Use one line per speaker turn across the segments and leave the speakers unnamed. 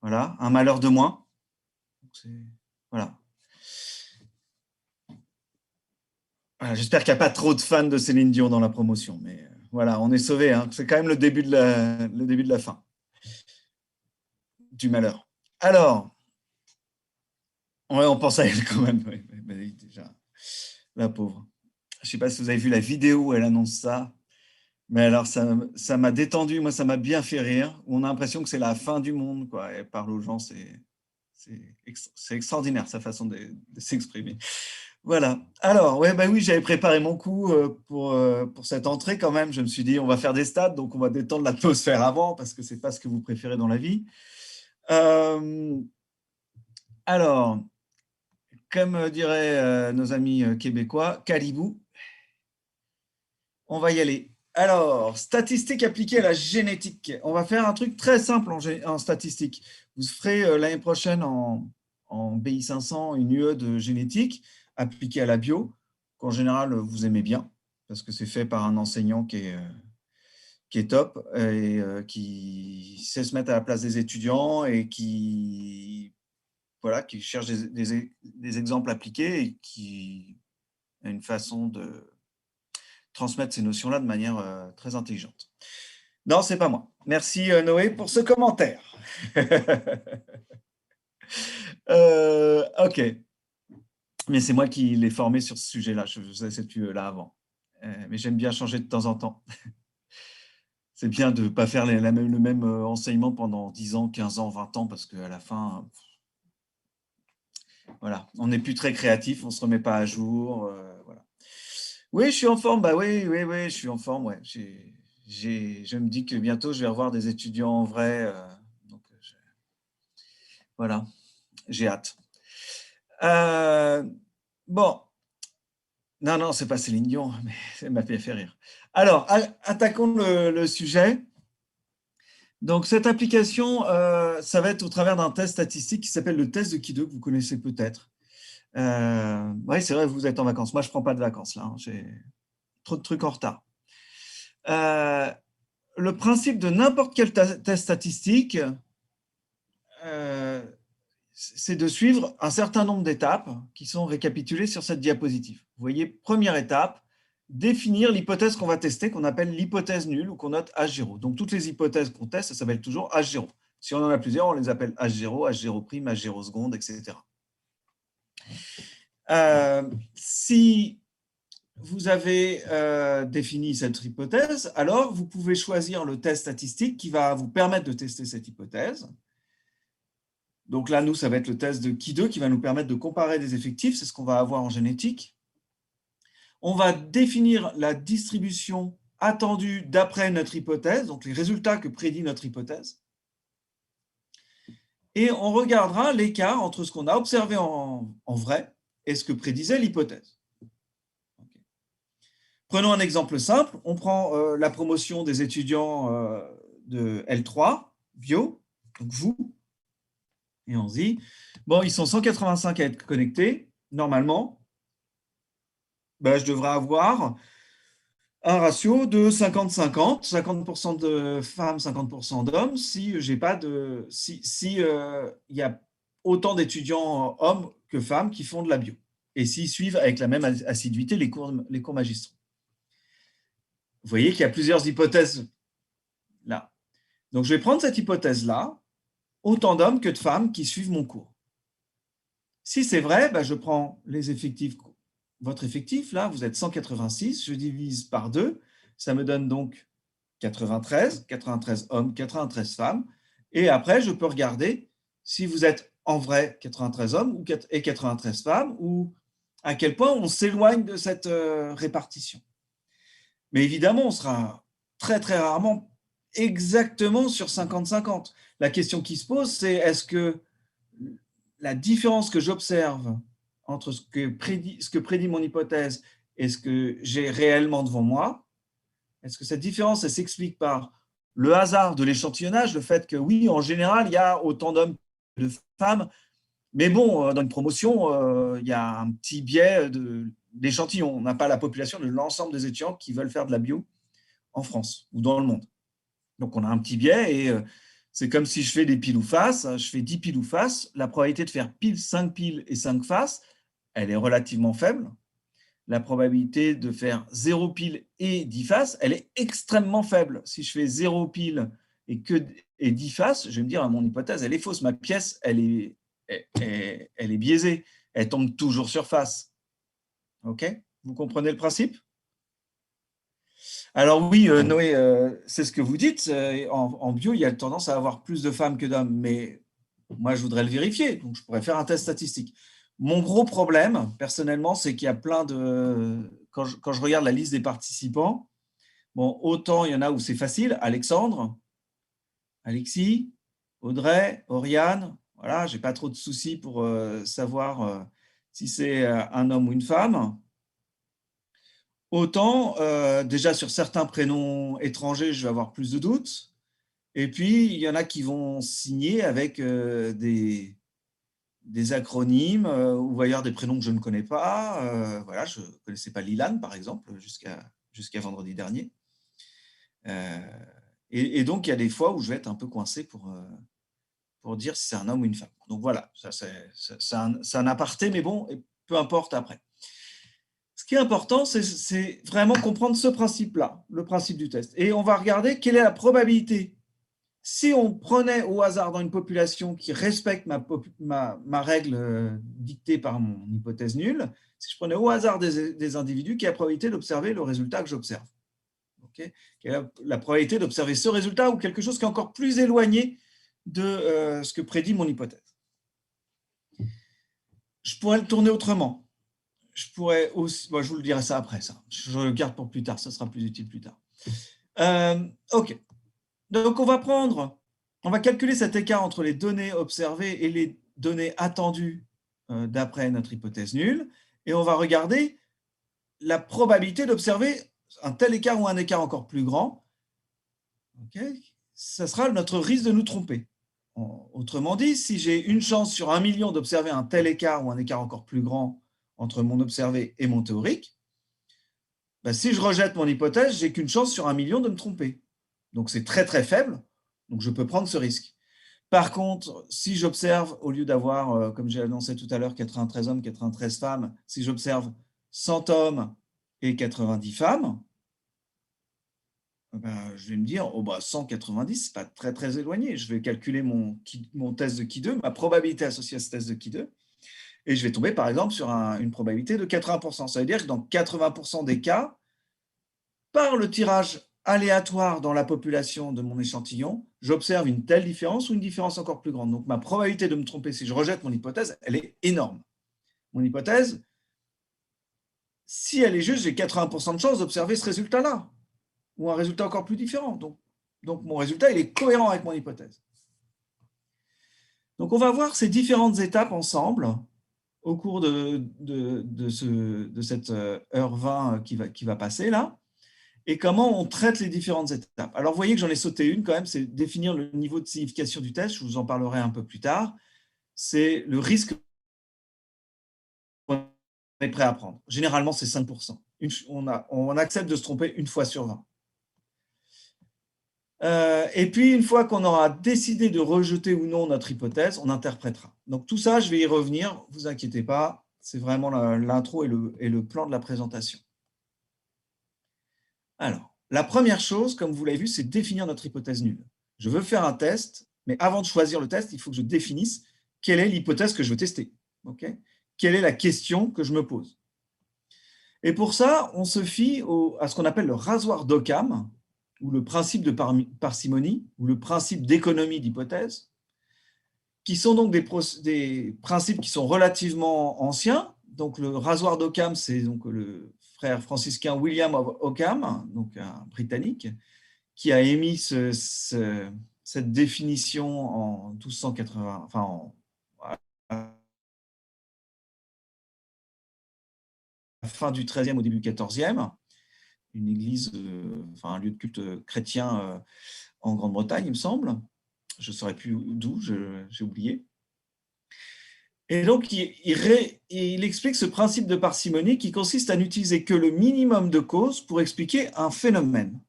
Voilà, un malheur de moins. Voilà. Voilà, j'espère qu'il n'y a pas trop de fans de Céline Dion dans la promotion, mais voilà, on est sauvés. Hein. C'est quand même le début de la fin du malheur. Alors, ouais, on pense à elle quand même. Oui, déjà, la pauvre. Je ne sais pas si vous avez vu la vidéo où elle annonce ça, mais alors ça m'a détendu. Moi, ça m'a bien fait rire. On a l'impression que c'est la fin du monde, quoi. Elle parle aux gens, c'est extraordinaire sa façon de s'exprimer. Voilà. Alors, ouais, bah oui, j'avais préparé mon coup pour cette entrée quand même. Je me suis dit, on va faire des stats, donc on va détendre l'atmosphère avant parce que c'est pas ce que vous préférez dans la vie. Alors, comme diraient nos amis québécois, Calibou, on va y aller. Alors, statistiques appliquées à la génétique. On va faire un truc très simple en statistique. Vous ferez l'année prochaine en BI 500 une UE de génétique appliquée à la bio, qu'en général vous aimez bien, parce que c'est fait par un enseignant qui est top et qui sait se mettre à la place des étudiants et qui cherche des exemples appliqués et qui a une façon de transmettre ces notions-là de manière très intelligente. Non, c'est pas moi. Merci Noé pour ce commentaire. Ok. Mais c'est moi qui l'ai formé sur ce sujet-là. Je ne sais plus là avant. Mais j'aime bien changer de temps en temps. C'est bien de ne pas faire le même enseignement pendant 10 ans, 15 ans, 20 ans, parce qu'à la fin, voilà, on n'est plus très créatif, on ne se remet pas à jour. Voilà. Oui, je suis en forme. Bah oui, je suis en forme. Ouais. Je me dis que bientôt, je vais revoir des étudiants en vrai. Donc, voilà, j'ai hâte. Bon. Non, c'est pas Céline Dion, mais ça m'a fait rire. Alors, attaquons le sujet. Donc, cette application, ça va être au travers d'un test statistique qui s'appelle le test de Kideux, que vous connaissez peut-être. Oui, c'est vrai, vous êtes en vacances. Moi, je ne prends pas de vacances, là. Hein. J'ai trop de trucs en retard. Le principe de n'importe quel test statistique, c'est de suivre un certain nombre d'étapes qui sont récapitulées sur cette diapositive. Vous voyez, première étape, définir l'hypothèse qu'on va tester, qu'on appelle l'hypothèse nulle ou qu'on note H0. Donc, toutes les hypothèses qu'on teste, ça s'appelle toujours H0. Si on en a plusieurs, on les appelle H0, H0', H0 seconde, etc. Si vous avez défini cette hypothèse, alors vous pouvez choisir le test statistique qui va vous permettre de tester cette hypothèse. Donc là, nous, ça va être le test de Ki2 qui va nous permettre de comparer des effectifs. C'est ce qu'on va avoir en génétique. On va définir la distribution attendue d'après notre hypothèse, donc les résultats que prédit notre hypothèse. Et on regardera l'écart entre ce qu'on a observé en vrai et ce que prédisait l'hypothèse. Okay. Prenons un exemple simple. On prend la promotion des étudiants de L3, bio, donc vous, et on se dit, bon, ils sont 185 à être connectés, normalement, ben, je devrais avoir un ratio de 50-50, 50% de femmes, 50% d'hommes, si j'ai pas de, si y a autant d'étudiants hommes que femmes qui font de la bio, et s'ils suivent avec la même assiduité les cours magistraux. Vous voyez qu'il y a plusieurs hypothèses là. Donc, je vais prendre cette hypothèse-là, autant d'hommes que de femmes qui suivent mon cours. Si c'est vrai, ben, je prends les effectifs. Votre effectif, là, vous êtes 186, je divise par 2, ça me donne donc 93 hommes, 93 femmes. Et après, je peux regarder si vous êtes en vrai 93 hommes et 93 femmes, ou à quel point on s'éloigne de cette répartition. Mais évidemment, on sera très, très rarement exactement sur 50-50. La question qui se pose, c'est est-ce que la différence que j'observe entre ce que prédit mon hypothèse et ce que j'ai réellement devant moi, est-ce que cette différence elle s'explique par le hasard de l'échantillonnage, le fait que oui, en général, il y a autant d'hommes que de femmes, mais bon, dans une promotion, il y a un petit biais d'échantillon. On n'a pas la population de l'ensemble des étudiants qui veulent faire de la bio en France ou dans le monde. Donc, on a un petit biais et C'est comme si je fais des piles ou face, je fais 10 piles ou face, la probabilité de faire piles et 5 faces, elle est relativement faible. La probabilité de faire 0 pile et 10 faces, elle est extrêmement faible. Si je fais 0 pile et 10 faces, je vais me dire, mon hypothèse, elle est fausse. Ma pièce, elle est biaisée. Elle tombe toujours sur face. OK? Vous comprenez le principe? Alors oui, Noé, c'est ce que vous dites. En bio, il y a tendance à avoir plus de femmes que d'hommes, mais moi, je voudrais le vérifier, donc je pourrais faire un test statistique. Mon gros problème, personnellement, c'est qu'il y a plein de… Quand je regarde la liste des participants, bon, autant il y en a où c'est facile, Alexandre, Alexis, Audrey, Oriane, voilà, j'ai pas trop de soucis pour savoir si c'est un homme ou une femme. Autant, déjà sur certains prénoms étrangers, je vais avoir plus de doutes. Et puis, il y en a qui vont signer avec des acronymes, ou d'ailleurs des prénoms que je ne connais pas. Voilà, je ne connaissais pas Lilan, par exemple, jusqu'à vendredi dernier. Et donc, il y a des fois où je vais être un peu coincé pour dire si c'est un homme ou une femme. Donc voilà, ça, c'est un aparté, mais bon, peu importe après. Ce qui est important, c'est vraiment comprendre ce principe-là, le principe du test. Et on va regarder quelle est la probabilité. Si on prenait au hasard dans une population qui respecte ma règle dictée par mon hypothèse nulle, si je prenais au hasard des individus, quelle est la probabilité d'observer le résultat que j'observe? Okay, quelle est la probabilité d'observer ce résultat ou quelque chose qui est encore plus éloigné de ce que prédit mon hypothèse? Je pourrais le tourner autrement. Je pourrais aussi, bon, je vous le dirai ça après, ça. Je le garde pour plus tard, ça sera plus utile plus tard. OK. Donc, on va calculer cet écart entre les données observées et les données attendues d'après notre hypothèse nulle, et on va regarder la probabilité d'observer un tel écart ou un écart encore plus grand. Okay, ça sera notre risque de nous tromper. Autrement dit, si j'ai une chance sur 1 million d'observer un tel écart ou un écart encore plus grand entre mon observé et mon théorique, ben, si je rejette mon hypothèse, j'ai qu'une chance sur 1 million de me tromper. Donc c'est très très faible, donc je peux prendre ce risque. Par contre, si j'observe, au lieu d'avoir, comme j'ai annoncé tout à l'heure, 93 hommes, 93 femmes, si j'observe 100 hommes et 90 femmes, ben, je vais me dire, oh bah 190, c'est pas très très éloigné. Je vais calculer mon test de Ki2, ma probabilité associée à ce test de Ki2, et je vais tomber par exemple sur une probabilité de 80%. Ça veut dire que dans 80% des cas, par le tirage aléatoire dans la population de mon échantillon, j'observe une telle différence ou une différence encore plus grande. Donc ma probabilité de me tromper si je rejette mon hypothèse, elle est énorme. Mon hypothèse, si elle est juste, j'ai 80% de chance d'observer ce résultat-là, ou un résultat encore plus différent. Donc mon résultat, il est cohérent avec mon hypothèse. Donc on va voir ces différentes étapes ensemble au cours de cette heure 20 qui va passer là, et comment on traite les différentes étapes. Alors vous voyez que j'en ai sauté une quand même, c'est définir le niveau de signification du test, je vous en parlerai un peu plus tard. C'est le risque qu'on est prêt à prendre. Généralement, c'est 5%. On accepte de se tromper une fois sur 20. Et puis, une fois qu'on aura décidé de rejeter ou non notre hypothèse, on interprétera. Donc tout ça, je vais y revenir, ne vous inquiétez pas, c'est vraiment l'intro et le plan de la présentation. Alors, la première chose, comme vous l'avez vu, c'est définir notre hypothèse nulle. Je veux faire un test, mais avant de choisir le test, il faut que je définisse quelle est l'hypothèse que je veux tester. Okay, quelle est la question que je me pose? Et pour ça, on se fie à ce qu'on appelle le rasoir d'Occam, ou le principe de parcimonie, ou le principe d'économie d'hypothèse, qui sont donc des principes qui sont relativement anciens. Donc le rasoir d'Occam, c'est donc le frère franciscain William of Occam, donc un Britannique, qui a émis cette définition en 1280, enfin à la fin du XIIIe, au début du XIVe, une église, enfin un lieu de culte chrétien en Grande-Bretagne, il me semble. Je ne saurais plus d'où, j'ai oublié. Et donc, il explique ce principe de parcimonie qui consiste à n'utiliser que le minimum de causes pour expliquer un phénomène.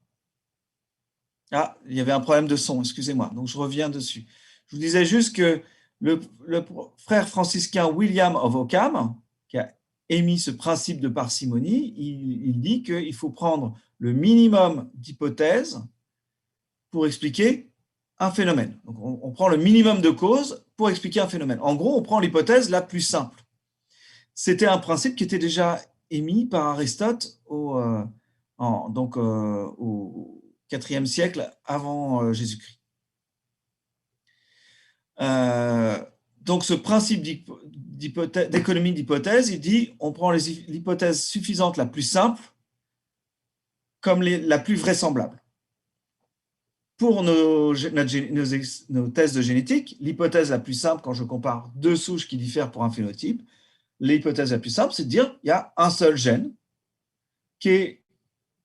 Ah, il y avait un problème de son, excusez-moi, donc je reviens dessus. Je vous disais juste que le frère franciscain William of Ockham, qui a émis ce principe de parcimonie, il dit qu'il faut prendre le minimum d'hypothèses pour expliquer un phénomène. Donc on prend le minimum de causes pour expliquer un phénomène. En gros, on prend l'hypothèse la plus simple. C'était un principe qui était déjà émis par Aristote au IVe siècle avant Jésus-Christ. Donc ce principe d'économie d'hypothèse, il dit on prend l'hypothèse suffisante la plus simple comme la plus vraisemblable. Pour nos tests de génétique, l'hypothèse la plus simple quand je compare deux souches qui diffèrent pour un phénotype, l'hypothèse la plus simple, c'est de dire qu'il y a un seul gène qui est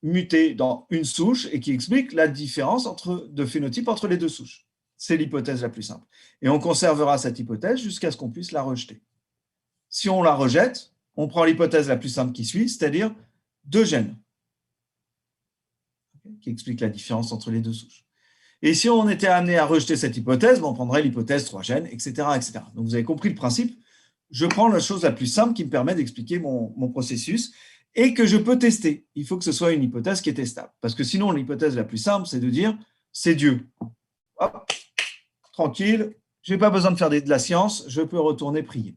muté dans une souche et qui explique la différence de phénotype entre les deux souches. C'est l'hypothèse la plus simple. Et on conservera cette hypothèse jusqu'à ce qu'on puisse la rejeter. Si on la rejette, on prend l'hypothèse la plus simple qui suit, c'est-à-dire deux gènes, qui explique la différence entre les deux souches. Et si on était amené à rejeter cette hypothèse, on prendrait l'hypothèse 3 gènes, etc., etc. Donc vous avez compris le principe. Je prends la chose la plus simple qui me permet d'expliquer mon processus et que je peux tester. Il faut que ce soit une hypothèse qui est testable. Parce que sinon, l'hypothèse la plus simple, c'est de dire c'est Dieu. Hop, tranquille, je n'ai pas besoin de faire de la science, je peux retourner prier.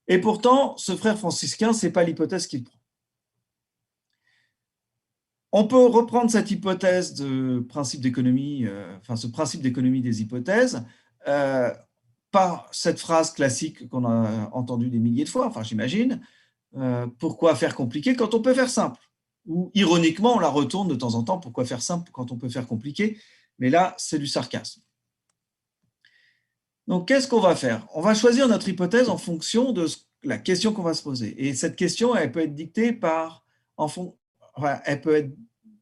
Et pourtant, ce frère franciscain, ce n'est pas l'hypothèse qu'il prend. On peut reprendre cette hypothèse de principe d'économie, ce principe d'économie des hypothèses, par cette phrase classique qu'on a entendue des milliers de fois, j'imagine, pourquoi faire compliqué quand on peut faire simple? Ou ironiquement, on la retourne de temps en temps, pourquoi faire simple quand on peut faire compliqué? Mais là, c'est du sarcasme. Donc, qu'est-ce qu'on va faire? On va choisir notre hypothèse en fonction de la question qu'on va se poser. Et cette question, elle peut être dictée par, elle peut être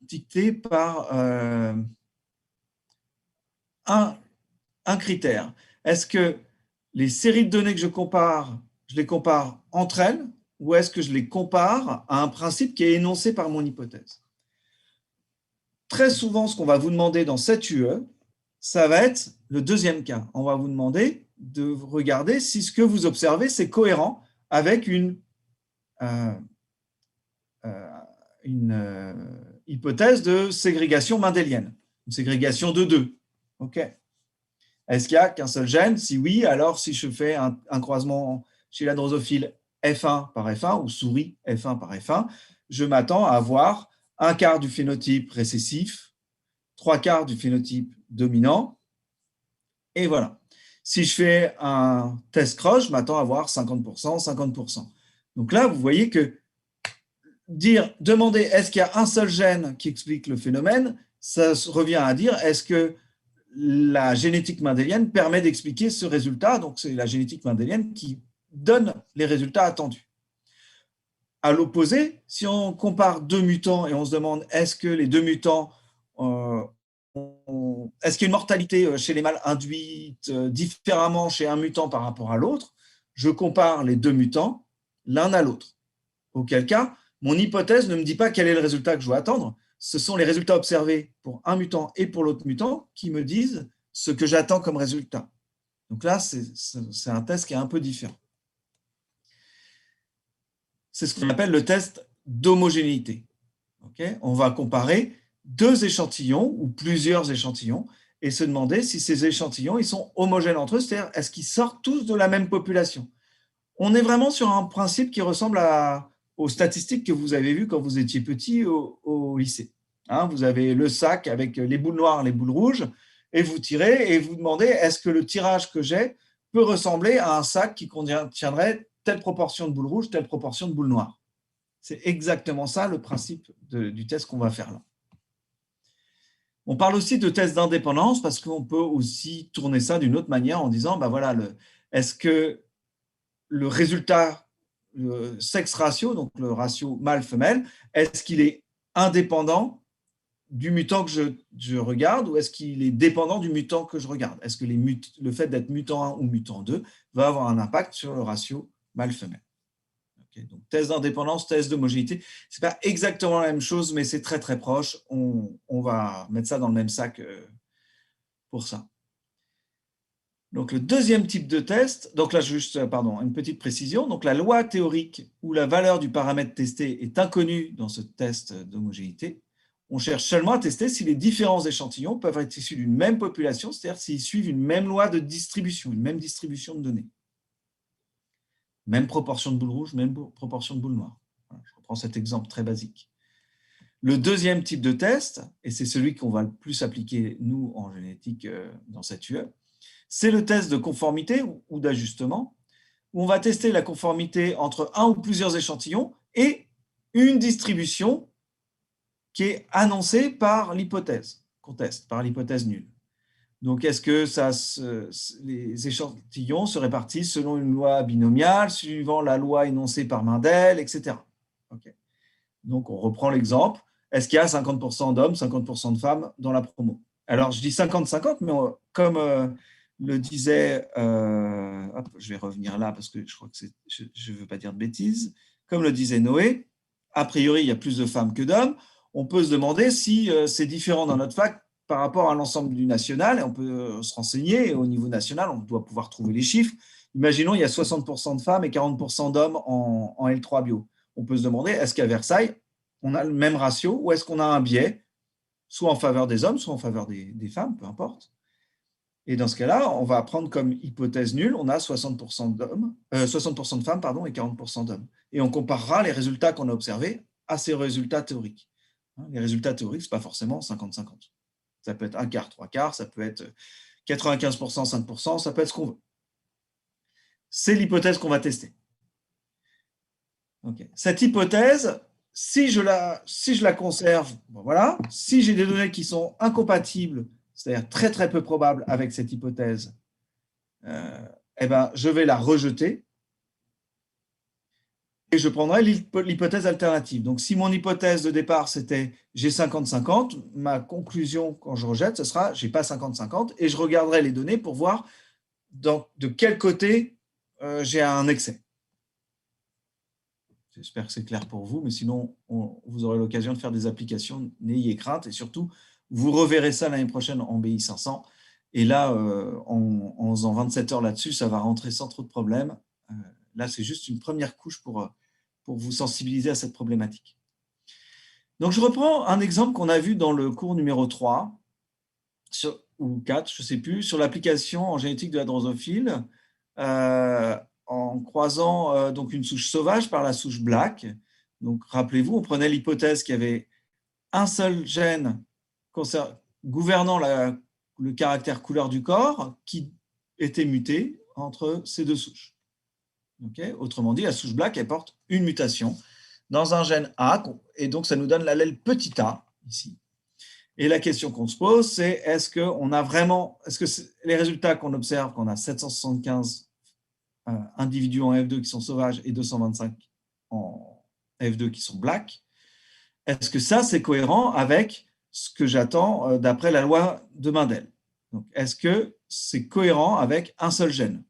dictée par un critère. Est-ce que les séries de données que je les compare entre elles, ou est-ce que je les compare à un principe qui est énoncé par mon hypothèse? Très souvent, ce qu'on va vous demander dans cette UE, ça va être le deuxième cas. On va vous demander de regarder si ce que vous observez, c'est cohérent avec une hypothèse de ségrégation mendélienne, une ségrégation de 2. Okay. Est-ce qu'il n'y a qu'un seul gène? Si oui, alors si je fais un croisement chez la drosophile F1 par F1 ou souris F1 par F1, je m'attends à avoir un quart du phénotype récessif, trois quarts du phénotype dominant, et voilà. Si je fais un test cross, je m'attends à avoir 50%, 50%. Donc là, vous voyez que demander est-ce qu'il y a un seul gène qui explique le phénomène, ça revient à dire est-ce que la génétique mendélienne permet d'expliquer ce résultat. Donc, c'est la génétique mendélienne qui donne les résultats attendus. À l'opposé, si on compare deux mutants et on se demande est-ce que les deux mutants, est-ce qu'il y a une mortalité chez les mâles induite différemment chez un mutant par rapport à l'autre, je compare les deux mutants l'un à l'autre. Auquel cas, mon hypothèse ne me dit pas quel est le résultat que je dois attendre. Ce sont les résultats observés pour un mutant et pour l'autre mutant qui me disent ce que j'attends comme résultat. Donc là, c'est un test qui est un peu différent. C'est ce qu'on appelle le test d'homogénéité. Okay, on va comparer deux échantillons ou plusieurs échantillons et se demander si ces échantillons ils sont homogènes entre eux, c'est-à-dire est-ce qu'ils sortent tous de la même population. On est vraiment sur un principe qui ressemble aux statistiques que vous avez vues quand vous étiez petit au lycée. Hein, vous avez le sac avec les boules noires, les boules rouges, et vous tirez et vous demandez est-ce que le tirage que j'ai peut ressembler à un sac qui contiendrait telle proportion de boules rouges, telle proportion de boules noires. C'est exactement ça le principe du test qu'on va faire là. On parle aussi de test d'indépendance parce qu'on peut aussi tourner ça d'une autre manière en disant voilà, est-ce que le résultat, le sexe ratio, donc le ratio mâle-femelle, est-ce qu'il est indépendant du mutant que je regarde ou est-ce qu'il est dépendant du mutant que je regarde? Est-ce que le fait d'être mutant 1 ou mutant 2 va avoir un impact sur le ratio mâle-femelle? Okay, donc, test d'indépendance, test d'homogénéité, ce n'est pas exactement la même chose, mais c'est très, très proche. On va mettre ça dans le même sac pour ça. Donc, le deuxième type de test, donc là, juste, pardon, une petite précision. Donc, la loi théorique où la valeur du paramètre testé est inconnue dans ce test d'homogénéité, on cherche seulement à tester si les différents échantillons peuvent être issus d'une même population, c'est-à-dire s'ils suivent une même loi de distribution, une même distribution de données. Même proportion de boules rouges, même proportion de boules noires. Voilà, je reprends cet exemple très basique. Le deuxième type de test, et c'est celui qu'on va le plus appliquer, nous, en génétique, dans cette UE, c'est le test de conformité ou d'ajustement, où on va tester la conformité entre un ou plusieurs échantillons et une distribution qui est annoncée par l'hypothèse qu'on teste, par l'hypothèse nulle. Donc, est-ce que les échantillons se répartissent selon une loi binomiale, suivant la loi énoncée par Mendel, etc. Okay. Donc, on reprend l'exemple. Est-ce qu'il y a 50% d'hommes, 50% de femmes dans la promo? Alors, je dis 50-50, mais comme le disait, je vais revenir là parce que je crois que je ne veux pas dire de bêtises, comme le disait Noé, a priori, il y a plus de femmes que d'hommes. On peut se demander si c'est différent dans notre fac par rapport à l'ensemble du national, et on peut se renseigner, et au niveau national, on doit pouvoir trouver les chiffres. Imaginons, il y a 60% de femmes et 40% d'hommes en L3 bio. On peut se demander, est-ce qu'à Versailles, on a le même ratio, ou est-ce qu'on a un biais, soit en faveur des hommes, soit en faveur des femmes, peu importe. Et dans ce cas-là, on va prendre comme hypothèse nulle, on a 60% de femmes pardon, et 40% d'hommes. Et on comparera les résultats qu'on a observés à ces résultats théoriques. Les résultats théoriques, ce n'est pas forcément 50-50. Ça peut être un quart, trois quarts, ça peut être 95%, 5%, ça peut être ce qu'on veut. C'est l'hypothèse qu'on va tester. Okay. Cette hypothèse, si je la conserve, bon, voilà. Si j'ai des données qui sont incompatibles, c'est-à-dire très très peu probables avec cette hypothèse, eh ben, je vais la rejeter et je prendrai l'hypothèse alternative. Donc, si mon hypothèse de départ, c'était j'ai 50-50, ma conclusion quand je rejette, ce sera j'ai pas 50-50 et je regarderai les données pour voir de quel côté j'ai un excès. J'espère que c'est clair pour vous, mais sinon, vous aurez l'occasion de faire des applications. N'ayez crainte et surtout, vous reverrez ça l'année prochaine en BI 500. Et là, en faisant 27 heures là-dessus, ça va rentrer sans trop de problèmes. Là, c'est juste une première couche pour vous sensibiliser à cette problématique. Donc, je reprends un exemple qu'on a vu dans le cours numéro 3, ou 4, je ne sais plus, sur l'application en génétique de la drosophile, en croisant donc une souche sauvage par la souche black. Donc, rappelez-vous, on prenait l'hypothèse qu'il y avait un seul gène gouvernant le caractère couleur du corps qui était muté entre ces deux souches. Okay. Autrement dit, la souche black, elle porte une mutation dans un gène A, et donc ça nous donne l'allèle petit a, ici. Et la question qu'on se pose, c'est est-ce que les résultats qu'on observe, qu'on a 775 individus en F2 qui sont sauvages et 225 en F2 qui sont black, est-ce que ça, c'est cohérent avec ce que j'attends d'après la loi de Mendel? Donc, est-ce que c'est cohérent avec un seul gène?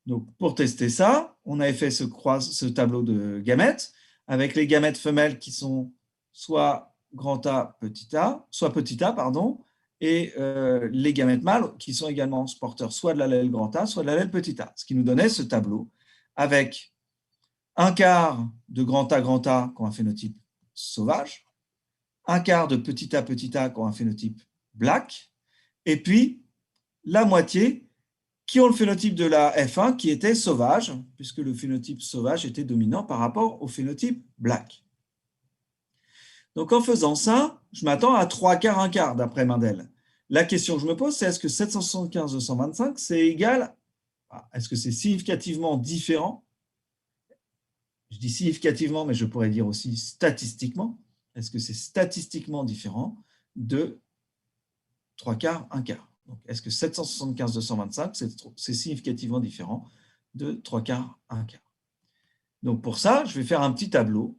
Donc, pour tester ça, on avait fait ce tableau de gamètes avec les gamètes femelles qui sont soit grand A, petit a, soit petit a, pardon, et les gamètes mâles qui sont également porteurs soit de l'allèle grand A, soit de l'allèle petit a. Ce qui nous donnait ce tableau avec un quart de grand A qui ont un phénotype sauvage, un quart de petit a qui ont un phénotype black, et puis la moitié qui ont le phénotype de la F1 qui était sauvage, puisque le phénotype sauvage était dominant par rapport au phénotype black. Donc en faisant ça, je m'attends à 3 quarts, 1 quart d'après Mendel. La question que je me pose, c'est est-ce que 775-225, c'est égal, est-ce que c'est significativement différent? Je dis significativement, mais je pourrais dire aussi statistiquement. Est-ce que c'est statistiquement différent de 3 quarts, 1 quart? Donc, est-ce que 775-225, c'est significativement différent de 3 quarts, 1 quart? Donc, pour ça, je vais faire un petit tableau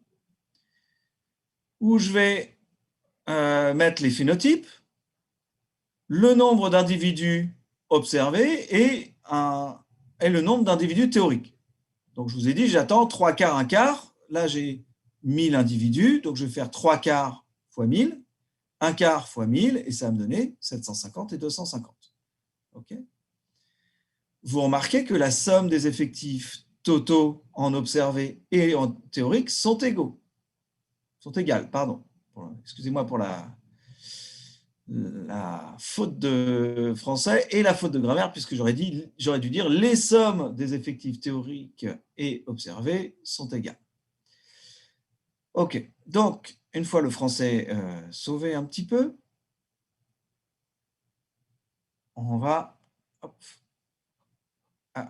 où je vais mettre les phénotypes, le nombre d'individus observés et le nombre d'individus théoriques. Donc, je vous ai dit, j'attends 3 quarts, 1 quart. Là, j'ai 1000 individus, donc je vais faire 3 quarts fois 1000, 1 quart fois 1000, et ça va me donner 750 et 250. OK ? Vous remarquez que la somme des effectifs totaux en observé et en théorique sont égales. Pardon. Excusez-moi pour la faute de français et la faute de grammaire, puisque j'aurais dû dire les sommes des effectifs théoriques et observés sont égales. OK, donc une fois le français sauvé un petit peu, on va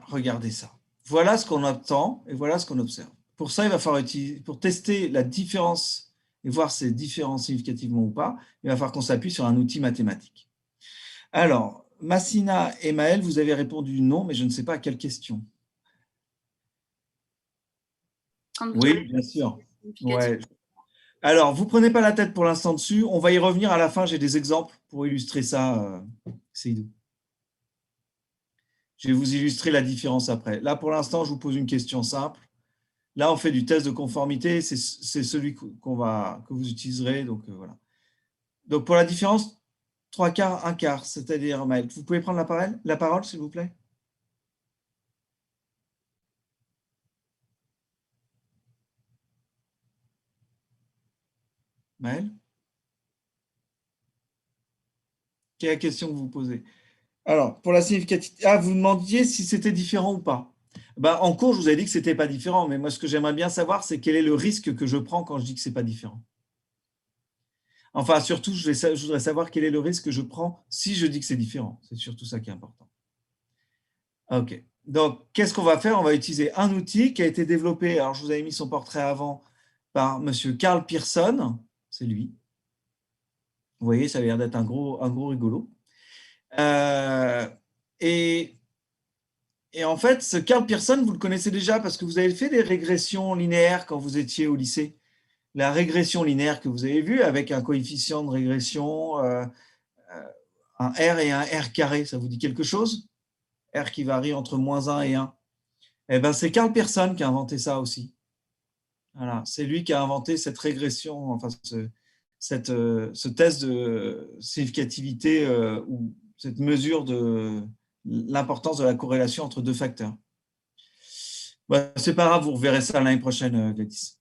regarder ça. Voilà ce qu'on obtient et voilà ce qu'on observe. Pour ça, il va falloir pour tester la différence et voir si c'est différent significativement ou pas, il va falloir qu'on s'appuie sur un outil mathématique. Alors, Massina et Maël, vous avez répondu non, mais je ne sais pas à quelle question. Oui, bien sûr. Ouais. Alors, vous ne prenez pas la tête pour l'instant dessus. On va y revenir à la fin. J'ai des exemples pour illustrer ça, Seydou. Je vais vous illustrer la différence après. Là, pour l'instant, je vous pose une question simple. Là, on fait du test de conformité. C'est celui que vous utiliserez. Donc, voilà. Donc, pour la différence, 3 quarts, 1 quart, c'est-à-dire, Maël, vous pouvez prendre la parole, s'il vous plaît? Maël? Quelle est la question que vous posez? Alors, pour la significativité, vous demandiez si c'était différent ou pas. En cours, je vous avais dit que ce n'était pas différent, mais moi, ce que j'aimerais bien savoir, c'est quel est le risque que je prends quand je dis que ce n'est pas différent. Enfin, surtout, je voudrais savoir quel est le risque que je prends si je dis que c'est différent. C'est surtout ça qui est important. OK. Donc, qu'est-ce qu'on va faire? On va utiliser un outil qui a été développé, alors je vous avais mis son portrait avant, par M. Carl Pearson. C'est lui. Vous voyez, ça a l'air d'être un gros rigolo. Et en fait, ce Carl Pearson, vous le connaissez déjà parce que vous avez fait des régressions linéaires quand vous étiez au lycée. La régression linéaire que vous avez vue avec un coefficient de régression, un R et un R carré, ça vous dit quelque chose? R qui varie entre -1 et 1. Eh ben, c'est Carl Pearson qui a inventé ça aussi. Voilà, c'est lui qui a inventé cette régression, enfin ce test de significativité ou cette mesure de l'importance de la corrélation entre deux facteurs. C'est pas grave, vous reverrez ça l'année prochaine, Gladys.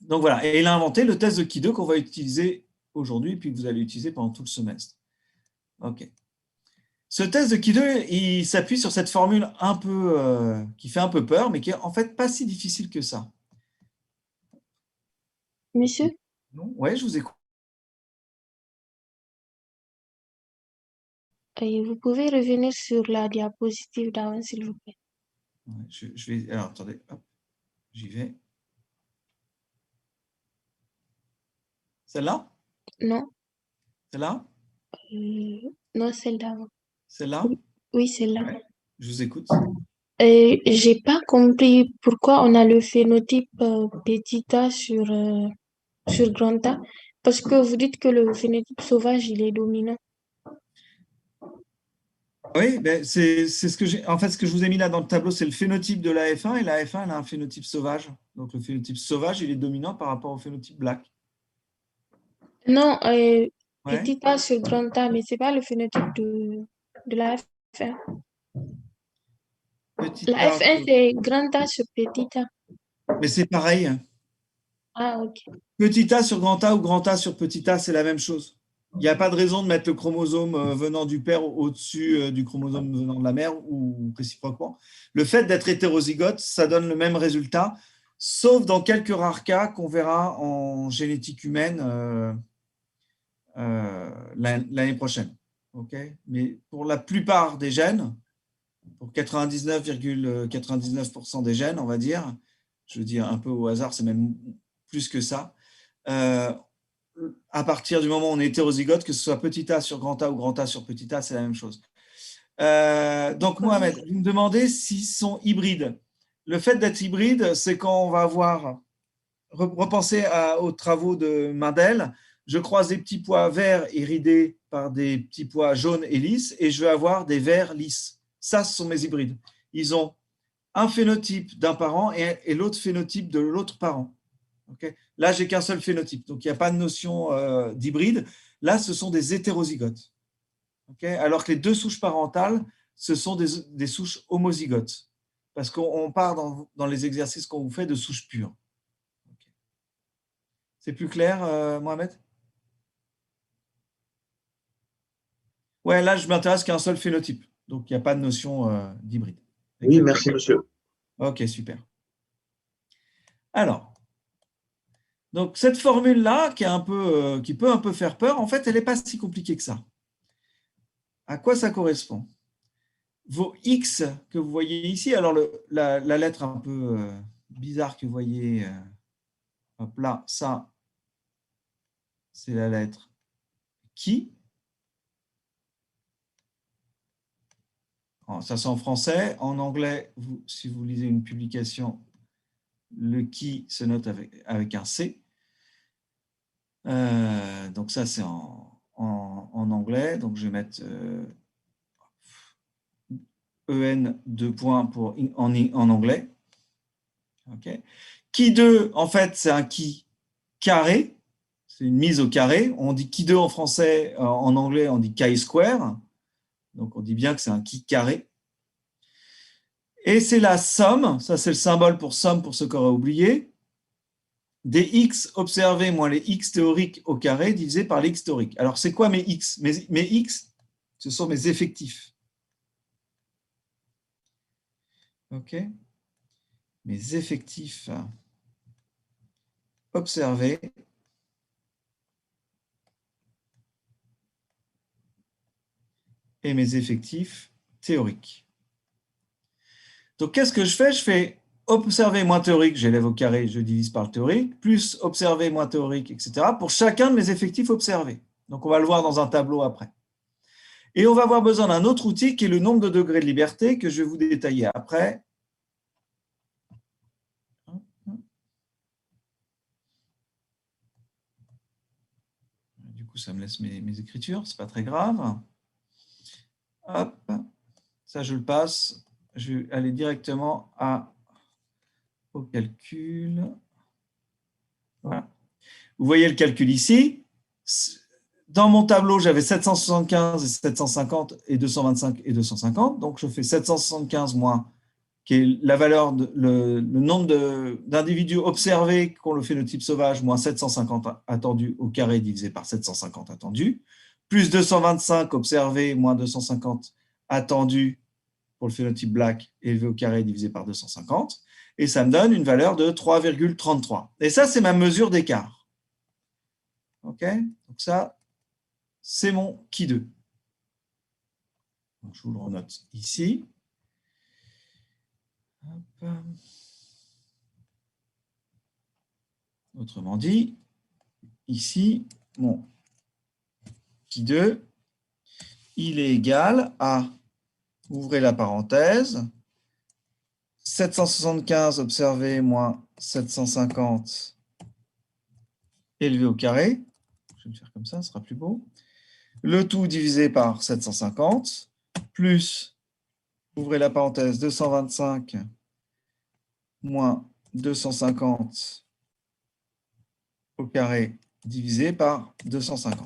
Donc voilà, et il a inventé le test de Kidde qu'on va utiliser aujourd'hui, puis que vous allez utiliser pendant tout le semestre. OK. Ce test de Kidde, il s'appuie sur cette formule un peu qui fait un peu peur, mais qui est en fait pas si difficile que ça.
Monsieur?
Oui, je vous écoute.
Vous pouvez revenir sur la diapositive d'avant, s'il vous plaît.
Ouais, je vais. Alors, attendez, hop, j'y vais. Celle-là?
Non,
Celle-là?
non, celle d'avant.
Celle-là?
Oui, celle-là.
Ouais, je vous écoute.
J'ai pas compris pourquoi on a le phénotype petit a sur grand A. Parce que vous dites que le phénotype sauvage, il est dominant.
Oui, c'est ce que j'ai. En fait, ce que je vous ai mis là dans le tableau, c'est le phénotype de la F1, et la F1, elle a un phénotype sauvage. Donc, le phénotype sauvage, il est dominant par rapport au phénotype black.
Non,
Ouais.
petit a sur grand A, mais c'est pas le phénotype de la F1.
Petit
La
A.
F1, c'est grand A sur petit a.
Mais c'est pareil.
Ah, ok.
Petit a sur grand A ou grand A sur petit a, c'est la même chose. Il n'y a pas de raison de mettre le chromosome venant du père au-dessus du chromosome venant de la mère ou réciproquement. Le fait d'être hétérozygote, ça donne le même résultat, sauf dans quelques rares cas qu'on verra en génétique humaine l'année prochaine. Okay, mais pour la plupart des gènes, pour 99,99% des gènes, on va dire, je veux dire un peu au hasard, c'est même plus que ça, à partir du moment où on est hétérozygote, que ce soit petit a sur grand A ou grand A sur petit a, c'est la même chose. Donc, Mohamed, vous me demandez s'ils sont hybrides. Le fait d'être hybride, c'est quand on va avoir repensé aux travaux de Mendel. Je croise des petits pois verts iridés par des petits pois jaunes et lisses, et je vais avoir des verts lisses. Ça, ce sont mes hybrides. Ils ont un phénotype d'un parent et l'autre phénotype de l'autre parent. Okay, là, j'ai qu'un seul phénotype, donc il n'y a pas de notion d'hybride. Là, ce sont des hétérozygotes. Okay, alors que les deux souches parentales, ce sont des souches homozygotes. Parce qu'on part dans les exercices qu'on vous fait de souches pures. Okay. C'est plus clair, Mohamed? Ouais, là, je m'intéresse qu'à un seul phénotype. Donc, il n'y a pas de notion d'hybride.
Oui, merci, monsieur.
Ok, super. Alors, donc cette formule-là, qui peut un peu faire peur, en fait, elle n'est pas si compliquée que ça. À quoi ça correspond? Vos X que vous voyez ici, alors la lettre un peu bizarre que vous voyez, hop là, ça, c'est la lettre qui. Ça, c'est en français. En anglais, si vous lisez une publication, le qui se note avec un C. Donc ça, c'est en anglais. Donc, je vais mettre EN 2 points en anglais. Okay. Qui 2, en fait, c'est un qui carré. C'est une mise au carré. On dit qui 2 en français. En anglais, on dit chi square. Donc, on dit bien que c'est un qui carré. Et c'est la somme. Ça, c'est le symbole pour somme pour ceux qui auraient oublié. Des x observés moins les x théoriques au carré divisé par les x théoriques. Alors, c'est quoi mes x? Mes x, ce sont mes effectifs. OK. Mes effectifs observés et mes effectifs théoriques. Donc, qu'est-ce que je fais? Je fais observé moins théorique, j'élève au carré, je divise par le théorique, plus observé moins théorique, etc., pour chacun de mes effectifs observés. Donc, on va le voir dans un tableau après. Et on va avoir besoin d'un autre outil qui est le nombre de degrés de liberté que je vais vous détailler après. Du coup, ça me laisse mes écritures, c'est pas très grave. Hop, ça je le passe. Je vais aller directement au calcul. Voilà. Vous voyez le calcul ici. Dans mon tableau, j'avais 775 et 750 et 225 et 250. Donc, je fais 775 moins, qui est la valeur, le nombre d'individus observés qui ont le phénotype sauvage, moins 750 attendus au carré divisé par 750 attendus, plus 225 observés, moins 250 attendus pour le phénotype black élevé au carré divisé par 250. Et ça me donne une valeur de 3,33. Et ça, c'est ma mesure d'écart. OK? Donc ça, c'est mon qui 2. Donc, je vous le renote ici. Hop. Autrement dit, ici, mon qui 2, il est égal à, ouvrez la parenthèse, 775 observé moins 750 élevé au carré. Je vais le faire comme ça, ce sera plus beau. Le tout divisé par 750, plus, ouvrez la parenthèse, 225 moins 250 au carré divisé par 250.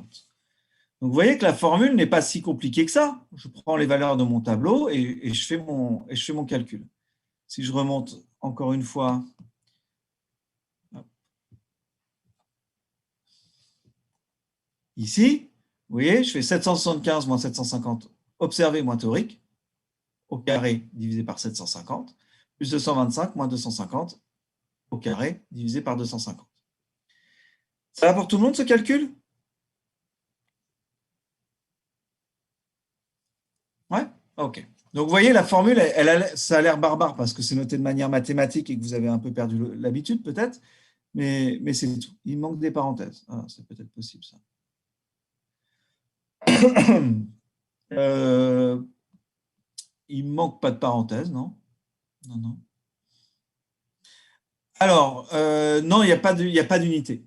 Donc, vous voyez que la formule n'est pas si compliquée que ça. Je prends les valeurs de mon tableau et je fais mon calcul. Si je remonte encore une fois, ici, vous voyez, je fais 775 moins 750 observé moins théorique, au carré divisé par 750, plus 225 moins 250 au carré divisé par 250. Ça va pour tout le monde ce calcul? Ouais? Ok. Donc, vous voyez, la formule, ça a l'air barbare parce que c'est noté de manière mathématique et que vous avez un peu perdu l'habitude, peut-être, mais c'est tout. Il manque des parenthèses. Ah, c'est peut-être possible, ça. Il ne manque pas de parenthèses, non? Non, non. Alors, non, il n'y a pas d'unité.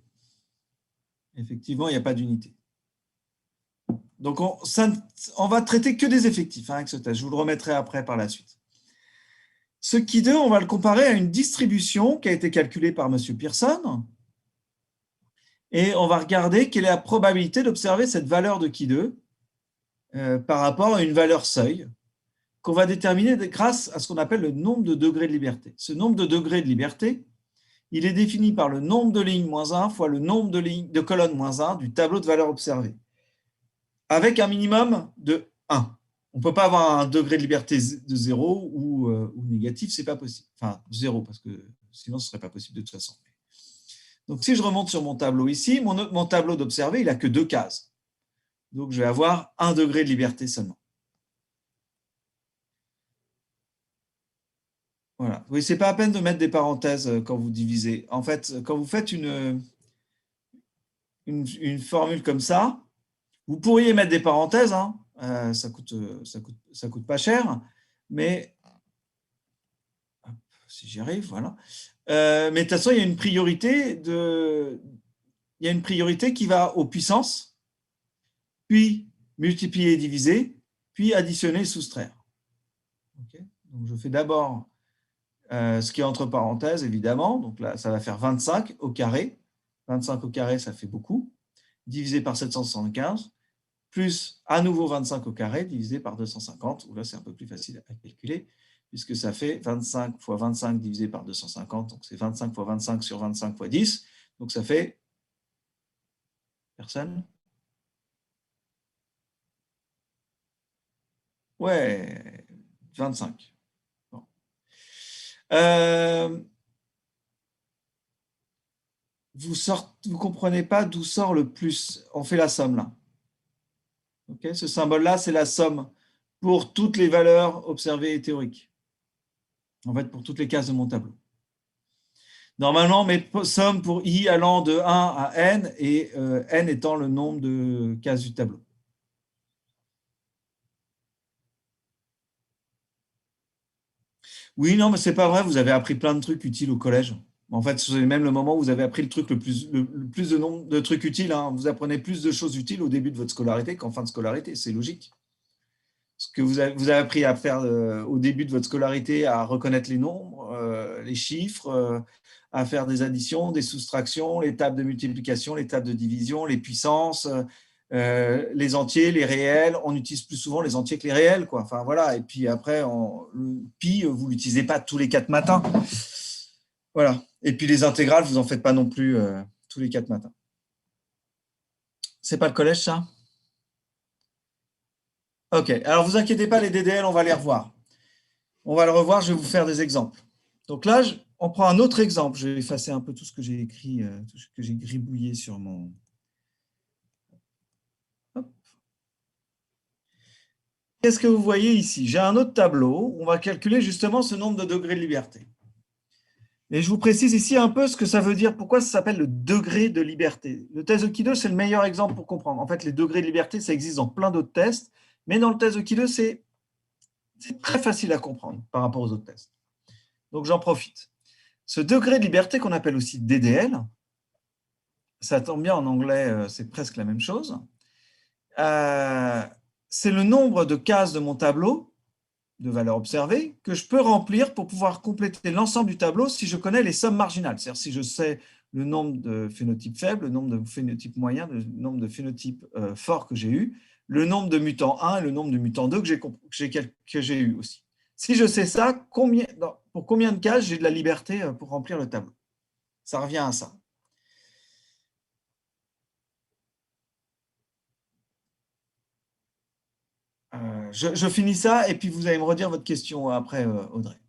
Effectivement, il n'y a pas d'unité. Donc, on va traiter que des effectifs avec ce test. Je vous le remettrai après par la suite. Ce Ki2, on va le comparer à une distribution qui a été calculée par M. Pearson. Et on va regarder quelle est la probabilité d'observer cette valeur de Ki2 par rapport à une valeur seuil qu'on va déterminer grâce à ce qu'on appelle le nombre de degrés de liberté. Ce nombre de degrés de liberté, il est défini par le nombre de lignes moins 1 fois le nombre de colonnes moins 1 du tableau de valeurs observées, avec un minimum de 1. On ne peut pas avoir un degré de liberté de 0 ou négatif, ce n'est pas possible. Enfin, 0, parce que sinon ce ne serait pas possible de toute façon. Donc, si je remonte sur mon tableau ici, mon tableau d'observé, il n'a que 2 cases. Donc, je vais avoir 1 degré de liberté seulement. Voilà. Oui, ce n'est pas à peine de mettre des parenthèses quand vous divisez. En fait, quand vous faites une formule comme ça, vous pourriez mettre des parenthèses, hein, ça coûte pas cher, mais si j'y arrive, voilà. Mais de toute façon, il y a une priorité qui va aux puissances, puis multiplier et diviser, puis additionner et soustraire. Okay. Donc, je fais d'abord ce qui est entre parenthèses, évidemment. Donc là, ça va faire 25 au carré. 25 au carré, ça fait beaucoup. Divisé par 775, plus à nouveau 25 au carré, divisé par 250, où là, c'est un peu plus facile à calculer, puisque ça fait 25 fois 25 divisé par 250, donc c'est 25 fois 25 sur 25 fois 10, donc ça fait... Personne? Ouais, 25. Bon. Vous ne comprenez pas d'où sort le plus. On fait la somme là. Okay, ce symbole-là, c'est la somme pour toutes les valeurs observées et théoriques. En fait, pour toutes les cases de mon tableau. Normalement, mes sommes pour i allant de 1 à n et n étant le nombre de cases du tableau. Oui, non, mais c'est pas vrai, vous avez appris plein de trucs utiles au collège. En fait, c'est même le moment où vous avez appris le truc le plus de nombre de trucs utiles. Hein. Vous apprenez plus de choses utiles au début de votre scolarité qu'en fin de scolarité, c'est logique. Ce que vous avez appris à faire au début de votre scolarité, à reconnaître les nombres, les chiffres, à faire des additions, des soustractions, les tables de multiplication, les tables de division, les puissances, les entiers, les réels. On utilise plus souvent les entiers que les réels, quoi. Enfin, voilà. Et puis après, le pi, vous ne l'utilisez pas tous les 4 matins. Voilà. Et puis les intégrales, vous n'en faites pas non plus tous les 4 matins. C'est pas le collège, ça? Ok. Alors, vous inquiétez pas, les DDL, on va les revoir. On va le revoir, je vais vous faire des exemples. Donc là, on prend un autre exemple. Je vais effacer un peu tout ce que j'ai écrit, tout ce que j'ai gribouillé sur mon... Qu'est-ce que vous voyez ici? J'ai un autre tableau où on va calculer justement ce nombre de degrés de liberté. Et je vous précise ici un peu ce que ça veut dire, pourquoi ça s'appelle le degré de liberté. Le test de Ki2, c'est le meilleur exemple pour comprendre. En fait, les degrés de liberté, ça existe dans plein d'autres tests, mais dans le test de Ki2, c'est très facile à comprendre par rapport aux autres tests. Donc, j'en profite. Ce degré de liberté qu'on appelle aussi DDL, ça tombe bien en anglais, c'est presque la même chose, c'est le nombre de cases de mon tableau de valeurs observées que je peux remplir pour pouvoir compléter l'ensemble du tableau si je connais les sommes marginales. C'est-à-dire si je sais le nombre de phénotypes faibles, le nombre de phénotypes moyens, le nombre de phénotypes forts que j'ai eu, le nombre de mutants 1 et le nombre de mutants 2 que j'ai eu aussi. Si je sais ça, pour combien de cases j'ai de la liberté pour remplir le tableau? Ça revient à ça. Je finis ça et puis vous allez me redire votre question après, Audrey.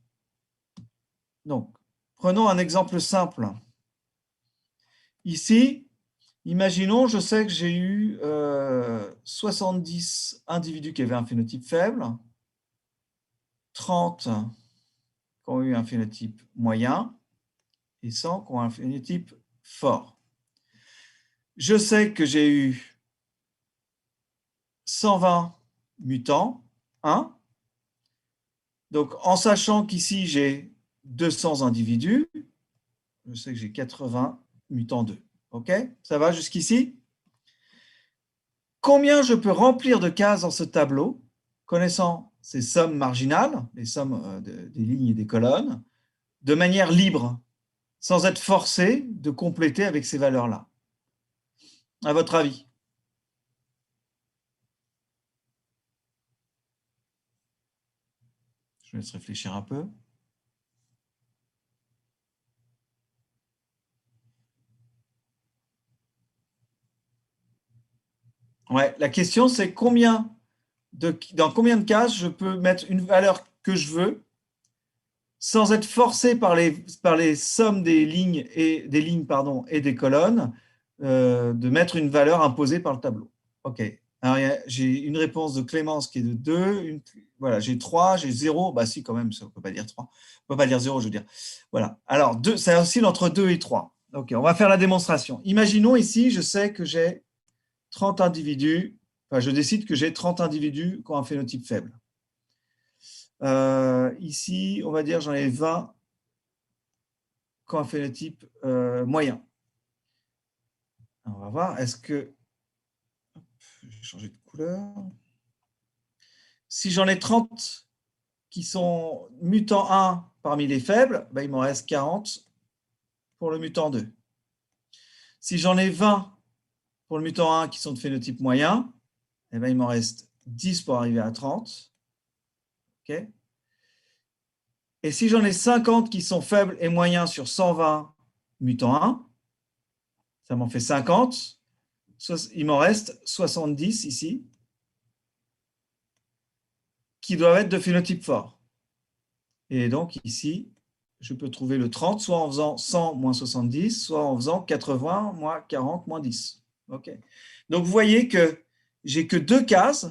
Donc, prenons un exemple simple. Ici, imaginons, je sais que j'ai eu 70 individus qui avaient un phénotype faible, 30 qui ont eu un phénotype moyen et 100 qui ont un phénotype fort. Je sais que j'ai eu 120 mutants 1. Donc, en sachant qu'ici, j'ai 200 individus, je sais que j'ai 80 mutants 2. OK? Ça va jusqu'ici? Combien je peux remplir de cases dans ce tableau, connaissant ces sommes marginales, les sommes des lignes et des colonnes, de manière libre, sans être forcé de compléter avec ces valeurs-là. À votre avis? Je vous laisse réfléchir un peu. Ouais, la question, c'est dans combien de cases je peux mettre une valeur que je veux sans être forcé par les sommes des lignes et des colonnes de mettre une valeur imposée par le tableau. OK. Alors, j'ai une réponse de Clémence qui est de 2. Voilà, j'ai 3, j'ai 0. Bah si, quand même, ça, on ne peut pas dire 3. On ne peut pas dire 0, je veux dire. Voilà. Alors, ça oscille entre 2 et 3. OK, on va faire la démonstration. Imaginons ici, je sais que j'ai 30 individus. Enfin, je décide que j'ai 30 individus qui ont un phénotype faible. Ici, on va dire j'en ai 20 qui ont un phénotype moyen. Alors, on va voir, est-ce que... Je vais changer de couleur. Si j'en ai 30 qui sont mutant 1 parmi les faibles, ben, il m'en reste 40 pour le mutant 2. Si j'en ai 20 pour le mutant 1 qui sont de phénotype moyen, eh ben, il m'en reste 10 pour arriver à 30. Okay. Et si j'en ai 50 qui sont faibles et moyens sur 120 mutant 1, ça m'en fait 50. Il m'en reste 70 ici qui doivent être de phénotype fort. Et donc ici, je peux trouver le 30 soit en faisant 100 moins 70, soit en faisant 80 moins 40 moins 10. Okay. Donc vous voyez que j'ai que 2 cases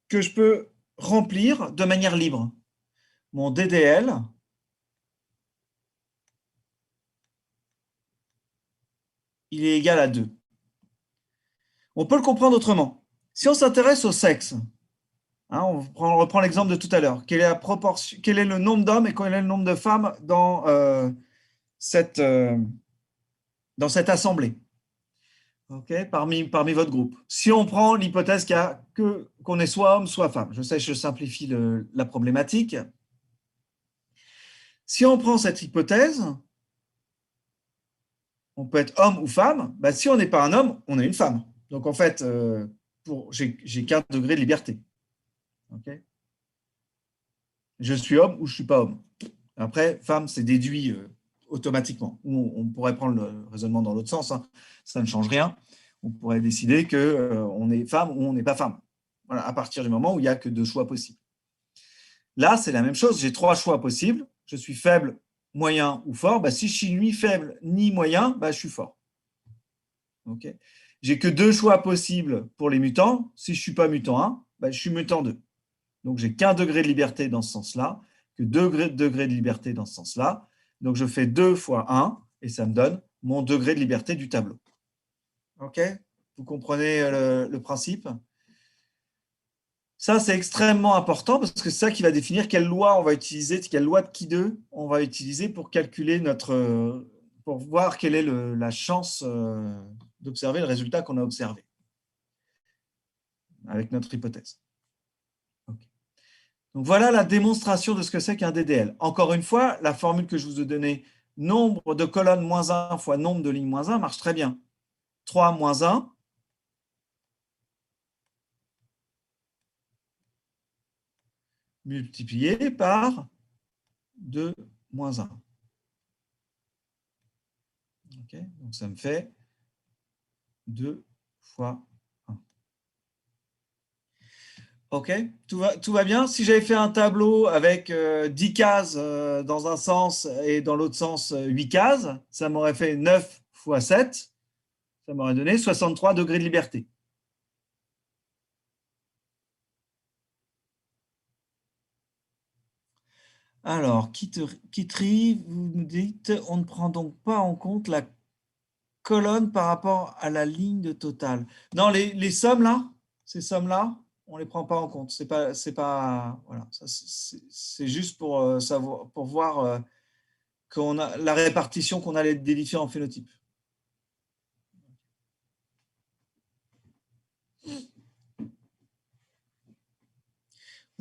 que je peux remplir de manière libre. Mon DDL, il est égal à 2. On peut le comprendre autrement. Si on s'intéresse au sexe, hein, on reprend l'exemple de tout à l'heure. Quelle est le nombre d'hommes et quel est le nombre de femmes dans cette assemblée, okay, parmi votre groupe? Si on prend l'hypothèse qu'on est soit homme, soit femme, je sais, je simplifie la problématique. Si on prend cette hypothèse, on peut être homme ou femme. Bah, si on n'est pas un homme, on est une femme. Donc en fait, j'ai qu'un degré de liberté. Okay, je suis homme ou je ne suis pas homme. Après, femme, c'est déduit automatiquement. Ou on pourrait prendre le raisonnement dans l'autre sens. Hein. Ça ne change rien. On pourrait décider qu'on est femme ou on n'est pas femme. Voilà, à partir du moment où il n'y a que 2 choix possibles. Là, c'est la même chose. J'ai 3 choix possibles. Je suis faible, moyen ou fort. Bah, si je suis ni faible ni moyen, bah, je suis fort. Okay. J'ai que 2 choix possibles pour les mutants. Si je ne suis pas mutant 1, bah, je suis mutant 2. Donc, j'ai qu'un degré de liberté dans ce sens-là, que 2 degrés de liberté dans ce sens-là. Donc, je fais 2 fois 1 et ça me donne mon degré de liberté du tableau. OK? Vous comprenez le principe? Ça, c'est extrêmement important parce que c'est ça qui va définir quelle loi on va utiliser, quelle loi de Ki2 on va utiliser pour calculer pour voir quelle est la chance d'observer le résultat qu'on a observé avec notre hypothèse. Okay. Donc voilà la démonstration de ce que c'est qu'un DDL. Encore une fois, la formule que je vous ai donnée, nombre de colonnes moins 1 fois nombre de lignes moins 1, marche très bien. 3 moins 1 multiplié par 2 moins 1. Okay, donc ça me fait 2 fois 1. OK, tout va bien. Si j'avais fait un tableau avec 10 cases dans un sens et dans l'autre sens 8 cases, ça m'aurait fait 9 fois 7. Ça m'aurait donné 63 degrés de liberté. Alors, Kitri, vous nous dites, on ne prend donc pas en compte la colonne par rapport à la ligne de total. Non, les sommes là, ces sommes-là, on ne les prend pas en compte. C'est pas, voilà, c'est juste pour savoir, pour voir qu'on a la répartition qu'on a des différents phénotypes.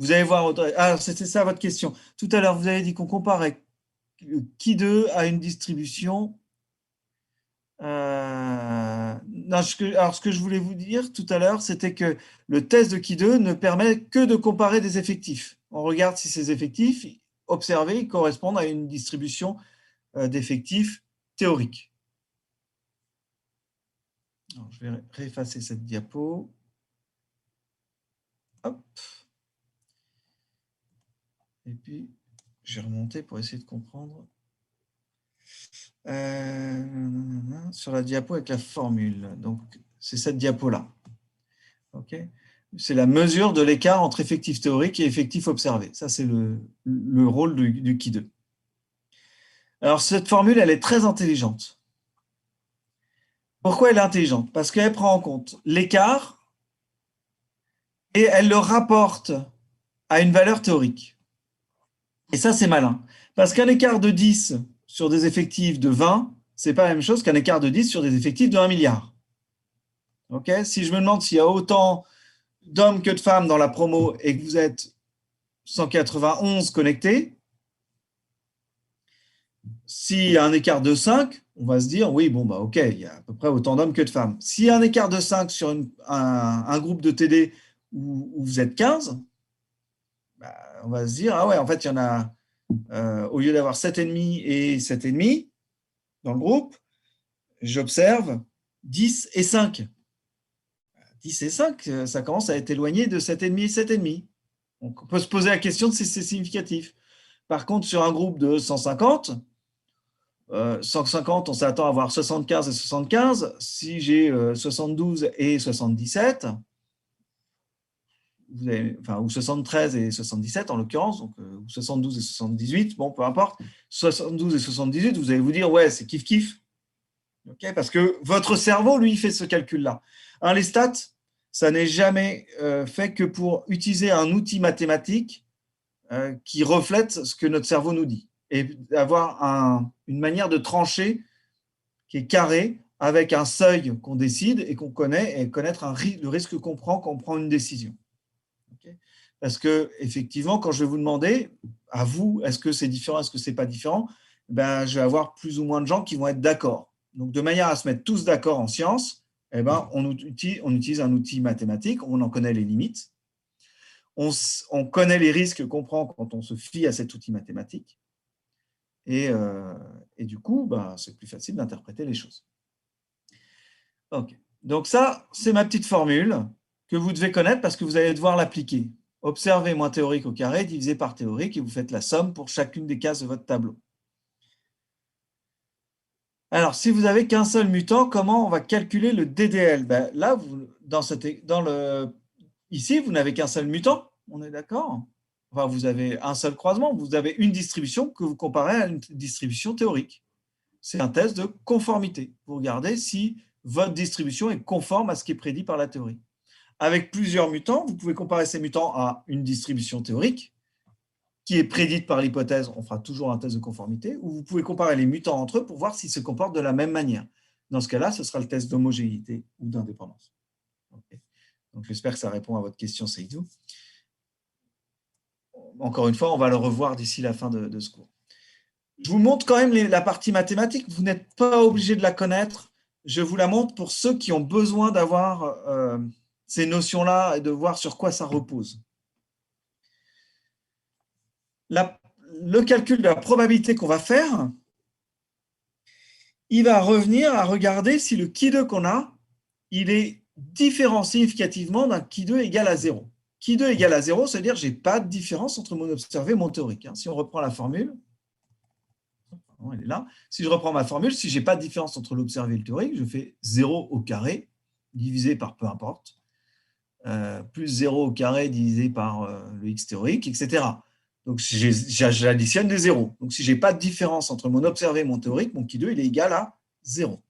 Vous allez voir. Ah, c'était ça votre question. Tout à l'heure, vous avez dit qu'on comparait qui 2 à une distribution. Non, alors, ce que je voulais vous dire tout à l'heure, c'était que le test de qui 2 ne permet que de comparer des effectifs. On regarde si ces effectifs observés correspondent à une distribution d'effectifs théorique. Alors, je vais réeffacer cette diapo. Hop. Et puis, je vais remonter pour essayer de comprendre. Sur la diapo avec la formule. Donc, c'est cette diapo-là. OK ? C'est la mesure de l'écart entre effectif théorique et effectif observé. Ça, c'est le rôle du qui 2. Alors, cette formule, elle est très intelligente. Pourquoi elle est intelligente? Parce qu'elle prend en compte l'écart et elle le rapporte à une valeur théorique. Et ça, c'est malin. Parce qu'un écart de 10 sur des effectifs de 20, c'est pas la même chose qu'un écart de 10 sur des effectifs de 1 milliard. OK ? Si je me demande s'il y a autant d'hommes que de femmes dans la promo et que vous êtes 191 connectés, s'il y a un écart de 5, on va se dire, oui, bon, bah, OK, il y a à peu près autant d'hommes que de femmes. S'il y a un écart de 5 sur un groupe de TD où vous êtes 15, bah, on va se dire, ah ouais, en fait, il y en a, au lieu d'avoir 7,5 et 7,5 dans le groupe, j'observe 10 et 5. 10 et 5, ça commence à être éloigné de 7,5 et 7,5. Donc, on peut se poser la question de si c'est significatif. Par contre, sur un groupe de 150, 150, on s'attend à avoir 75 et 75. Si j'ai 72 et 77, vous avez, enfin, ou 73 et 77 en l'occurrence, donc, ou 72 et 78, bon, peu importe. 72 et 78, vous allez vous dire, ouais, c'est kiff-kiff. Okay, parce que votre cerveau, lui, fait ce calcul-là. Hein, les stats, ça n'est jamais fait que pour utiliser un outil mathématique qui reflète ce que notre cerveau nous dit et avoir une manière de trancher qui est carrée avec un seuil qu'on décide et qu'on connaît et connaître le risque qu'on prend quand on prend une décision. Okay, parce que effectivement, quand je vais vous demander à vous, est-ce que c'est différent, est-ce que c'est pas différent, ben, je vais avoir plus ou moins de gens qui vont être d'accord. Donc, de manière à se mettre tous d'accord en sciences, eh ben, on utilise un outil mathématique, on en connaît les limites, on connaît les risques qu'on prend quand on se fie à cet outil mathématique, et du coup, ben, c'est plus facile d'interpréter les choses. Ok. Donc ça, c'est ma petite formule que vous devez connaître parce que vous allez devoir l'appliquer. Observez moins théorique au carré divisé par théorique et vous faites la somme pour chacune des cases de votre tableau. Alors, si vous n'avez qu'un seul mutant, comment on va calculer le DDL? Ben, là, ici, vous n'avez qu'un seul mutant, on est d'accord? Enfin, vous avez un seul croisement, vous avez une distribution que vous comparez à une distribution théorique. C'est un test de conformité. Vous regardez si votre distribution est conforme à ce qui est prédit par la théorie. Avec plusieurs mutants, vous pouvez comparer ces mutants à une distribution théorique qui est prédite par l'hypothèse, on fera toujours un test de conformité, ou vous pouvez comparer les mutants entre eux pour voir s'ils se comportent de la même manière. Dans ce cas-là, ce sera le test d'homogénéité ou d'indépendance. Okay. Donc, j'espère que ça répond à votre question, Seydou. Encore une fois, on va le revoir d'ici la fin de ce cours. Je vous montre quand même la partie mathématique. Vous n'êtes pas obligé de la connaître. Je vous la montre pour ceux qui ont besoin d'avoir ces notions-là et de voir sur quoi ça repose. Le calcul de la probabilité qu'on va faire, il va revenir à regarder si le qui2 qu'on a, il est différent significativement d'un qui2 égal à 0. Qui2 égale à 0, c'est-à-dire que je n'ai pas de différence entre mon observé et mon théorique. Si on reprend la formule, elle est là. Si je reprends ma formule, si je n'ai pas de différence entre l'observé et le théorique, je fais 0 au carré divisé par peu importe, plus 0 au carré divisé par le x théorique, etc. Donc, j'additionne des zéros. Donc, si je n'ai pas de différence entre mon observé et mon théorique, mon qui2, il est égal à 0.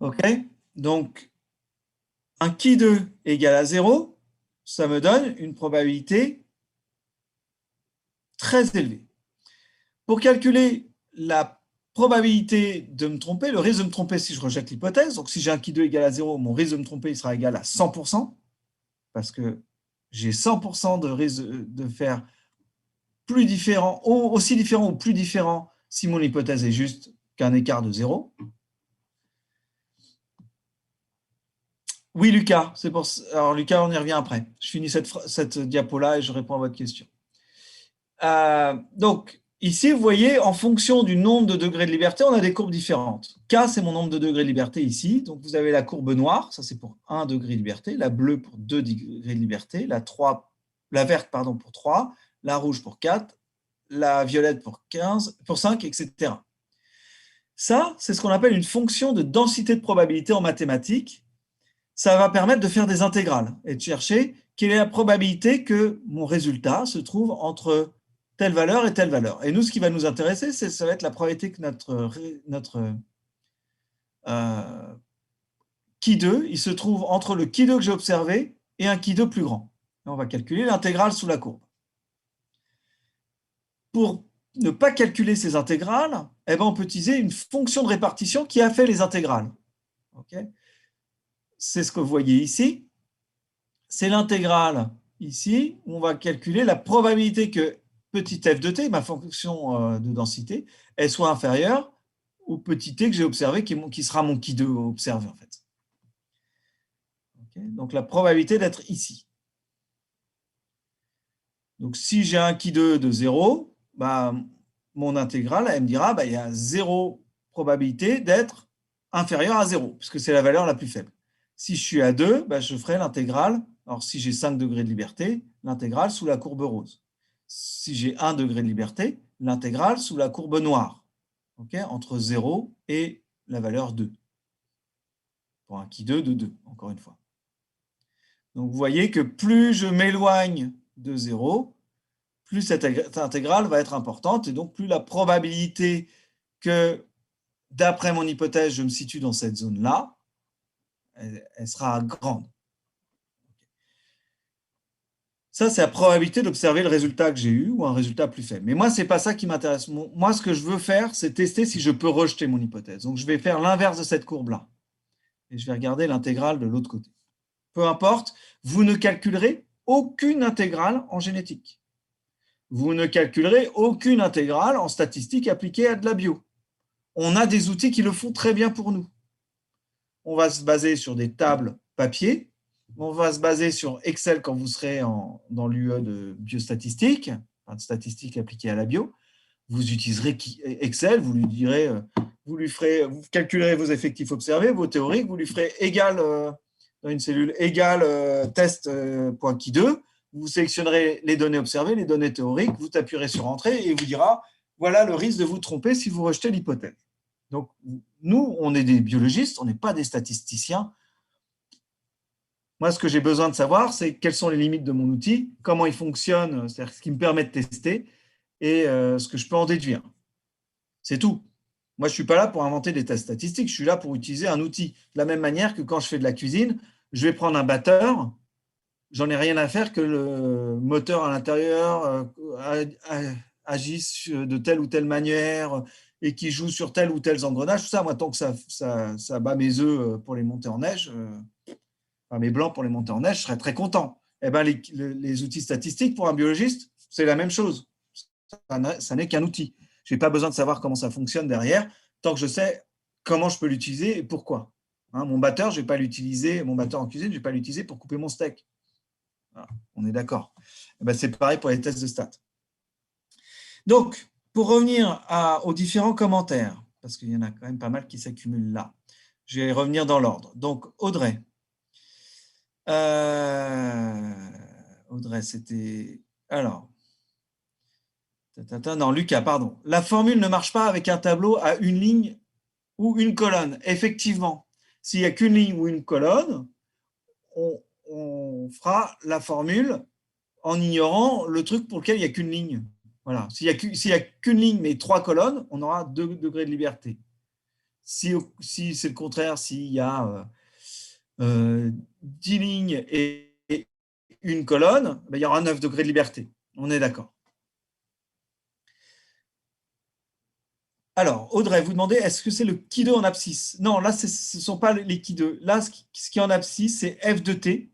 OK? Donc, un qui2 égal à 0, ça me donne une probabilité très élevée. Pour calculer la probabilité de me tromper, le risque de me tromper si je rejette l'hypothèse, donc si j'ai un qui2 égal à 0, mon risque de me tromper il sera égal à 100%. parce que j'ai 100% de risque de faire plus différent, aussi différent ou plus différent si mon hypothèse est juste qu'un écart de 0. Oui, Lucas, c'est pour ça. Alors, Lucas, on y revient après. Je finis cette diapo-là et je réponds à votre question. Donc, ici, vous voyez, en fonction du nombre de degrés de liberté, on a des courbes différentes. K, c'est mon nombre de degrés de liberté ici. Donc, vous avez la courbe noire, ça c'est pour 1 degré de liberté, la bleue pour 2 degrés de liberté, la verte pardon, pour 3, la rouge pour 4, la violette pour 15, pour 5, etc. Ça, c'est ce qu'on appelle une fonction de densité de probabilité en mathématiques. Ça va permettre de faire des intégrales et de chercher quelle est la probabilité que mon résultat se trouve entre telle valeur et telle valeur. Et nous, ce qui va nous intéresser, ça va être la probabilité que notre Ki2, il se trouve entre le Ki2 que j'ai observé et un Ki2 plus grand. Et on va calculer l'intégrale sous la courbe. Pour ne pas calculer ces intégrales, eh ben, on peut utiliser une fonction de répartition qui a fait les intégrales. Okay, c'est ce que vous voyez ici. C'est l'intégrale ici, où on va calculer la probabilité que petit f de t, ma fonction de densité, elle soit inférieure au petit t que j'ai observé, qui sera mon Ki2 observé en fait. Okay, donc la probabilité d'être ici. Donc si j'ai un Ki2 de 0, bah, mon intégrale, elle me dira bah, il y a 0 probabilité d'être inférieur à 0, puisque c'est la valeur la plus faible. Si je suis à 2, bah, je ferai l'intégrale. Alors, si j'ai 5 degrés de liberté, l'intégrale sous la courbe rose. Si j'ai 1 degré de liberté, l'intégrale sous la courbe noire, okay, entre 0 et la valeur 2. Pour un Ki2 de 2, encore une fois. Donc, vous voyez que plus je m'éloigne de 0, plus cette intégrale va être importante, et donc plus la probabilité que, d'après mon hypothèse, je me situe dans cette zone-là, elle sera grande. Ça, c'est la probabilité d'observer le résultat que j'ai eu ou un résultat plus faible. Mais moi, ce n'est pas ça qui m'intéresse. Moi, ce que je veux faire, c'est tester si je peux rejeter mon hypothèse. Donc, je vais faire l'inverse de cette courbe-là. Et je vais regarder l'intégrale de l'autre côté. Peu importe, vous ne calculerez aucune intégrale en génétique. Vous ne calculerez aucune intégrale en statistique appliquée à de la bio. On a des outils qui le font très bien pour nous. On va se baser sur des tables papier. On va se baser sur Excel quand vous serez dans l'UE de biostatistique, enfin de statistique appliquée à la bio. Vous utiliserez Excel, vous lui direz, vous calculerez vos effectifs observés, vos théoriques, vous lui ferez égal dans une cellule égale test.ki2, vous sélectionnerez les données observées, les données théoriques, vous tapierez sur Entrée et il vous dira voilà le risque de vous tromper si vous rejetez l'hypothèse. Donc, nous, on est des biologistes, on n'est pas des statisticiens. Moi, ce que j'ai besoin de savoir, c'est quelles sont les limites de mon outil, comment il fonctionne, c'est-à-dire ce qui me permet de tester, et ce que je peux en déduire. C'est tout. Moi, je ne suis pas là pour inventer des tests statistiques, je suis là pour utiliser un outil. De la même manière que quand je fais de la cuisine, je vais prendre un batteur, j'en ai rien à faire que le moteur à l'intérieur agisse de telle ou telle manière et qui joue sur tel ou tel engrenage. Tout ça, moi, tant que ça bat mes œufs pour les monter en neige, enfin mes blancs pour les monter en neige, je serais très content. Eh ben, les outils statistiques, pour un biologiste, c'est la même chose. Ça n'est qu'un outil. Je n'ai pas besoin de savoir comment ça fonctionne derrière, tant que je sais comment je peux l'utiliser et pourquoi. Hein, mon batteur, je vais pas l'utiliser, mon batteur en cuisine, je ne vais pas l'utiliser pour couper mon steak. Voilà, on est d'accord. Eh ben, c'est pareil pour les tests de stats. Donc, pour revenir aux différents commentaires, parce qu'il y en a quand même pas mal qui s'accumulent là, je vais revenir dans l'ordre. Donc, Audrey. Audrey, c'était... Alors... Non, Lucas, pardon. La formule ne marche pas avec un tableau à une ligne ou une colonne. Effectivement, s'il n'y a qu'une ligne ou une colonne, on fera la formule en ignorant le truc pour lequel il n'y a qu'une ligne. Voilà. S'il n'y a qu'une ligne mais 3 colonnes, on aura 2 degrés de liberté. Si c'est le contraire, s'il y a 10 lignes et une colonne, ben, il y aura 9 degrés de liberté. On est d'accord. Alors, Audrey, vous demandez, est-ce que c'est le Ki2 en abscisse? Non, là, ce ne sont pas les Ki2. Là, ce qui est en abscisse, c'est f de t.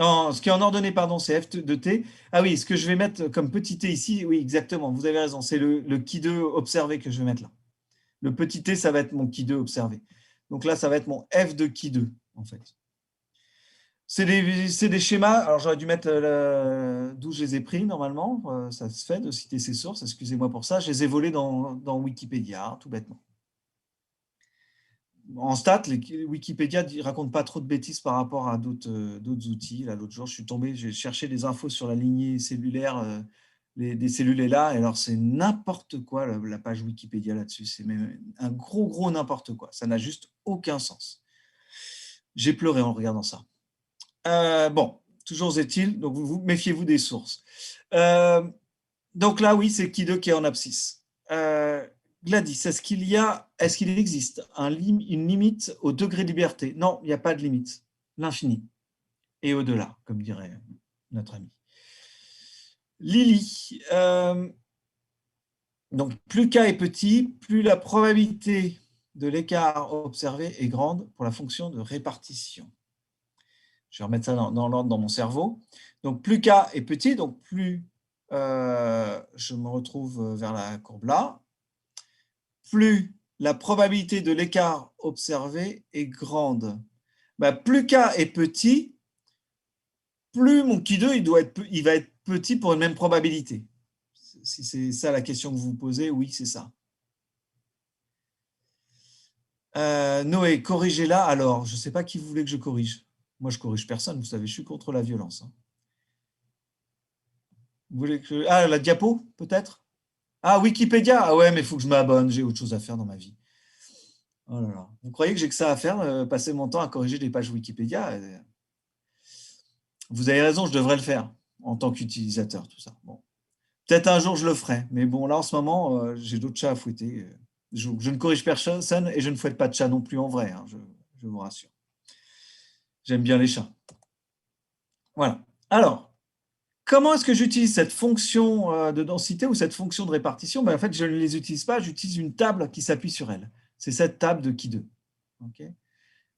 Non, ce qui est en ordonnée, pardon, c'est f de t. Ah oui, ce que je vais mettre comme petit t ici, oui, exactement, vous avez raison, c'est le qui 2 observé que je vais mettre là. Le petit t, ça va être mon qui 2 observé. Donc là, ça va être mon f de qui 2, en fait. C'est des schémas, alors j'aurais dû mettre d'où je les ai pris normalement, ça se fait de citer ces sources, excusez-moi pour ça, je les ai volés dans Wikipédia, tout bêtement. En stats, Wikipédia ne raconte pas trop de bêtises par rapport à d'autres outils. Là, l'autre jour, j'ai cherché des infos sur la lignée cellulaire des cellules là, et alors c'est n'importe quoi la page Wikipédia là-dessus. C'est même un gros n'importe quoi. Ça n'a juste aucun sens. J'ai pleuré en regardant ça. Bon, toujours est-il, donc méfiez-vous des sources. Donc là, oui, c'est qui 2 qui est en abscisse. Gladys, est-ce qu'il existe une limite au degré de liberté? Non, il n'y a pas de limite. L'infini. Et au-delà, comme dirait notre ami. Lily, donc plus k est petit, plus la probabilité de l'écart observé est grande pour la fonction de répartition. Je vais remettre ça dans l'ordre dans mon cerveau. Donc plus k est petit, donc plus je me retrouve vers la courbe là, plus la probabilité de l'écart observé est grande. Bah, plus k est petit, plus mon Q2 il va être petit pour une même probabilité. Si c'est ça la question que vous vous posez, oui, c'est ça. Noé, corrigez-la alors. Je ne sais pas qui vous voulez que je corrige. Moi, je ne corrige personne, vous savez, je suis contre la violence. Vous voulez que... Ah, la diapo, peut-être? Ah, Wikipédia. Ah ouais, mais il faut que je m'abonne, j'ai autre chose à faire dans ma vie. Oh là là. Vous croyez que j'ai que ça à faire, passer mon temps à corriger des pages Wikipédia? Vous avez raison, je devrais le faire en tant qu'utilisateur, tout ça. Bon. Peut-être un jour je le ferai, mais bon, là en ce moment, j'ai d'autres chats à fouetter. Je ne corrige personne et je ne fouette pas de chat non plus en vrai, hein, je vous rassure. J'aime bien les chats. Voilà. Alors, comment est-ce que j'utilise cette fonction de densité ou cette fonction de répartition? En fait, je ne les utilise pas, j'utilise une table qui s'appuie sur elle. C'est cette table de qui2. Okay.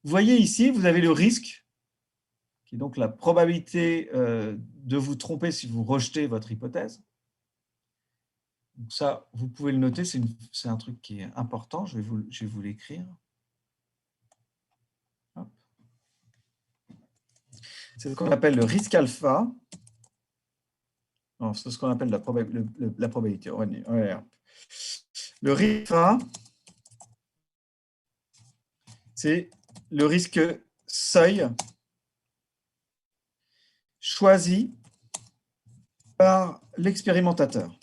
Vous voyez ici, vous avez le risque, qui est donc la probabilité de vous tromper si vous rejetez votre hypothèse. Donc ça, vous pouvez le noter, c'est un truc qui est important, je vais vous l'écrire. C'est ce qu'on appelle le risque alpha. C'est ce qu'on appelle la probabilité. Le risque alpha, c'est le risque seuil choisi par l'expérimentateur.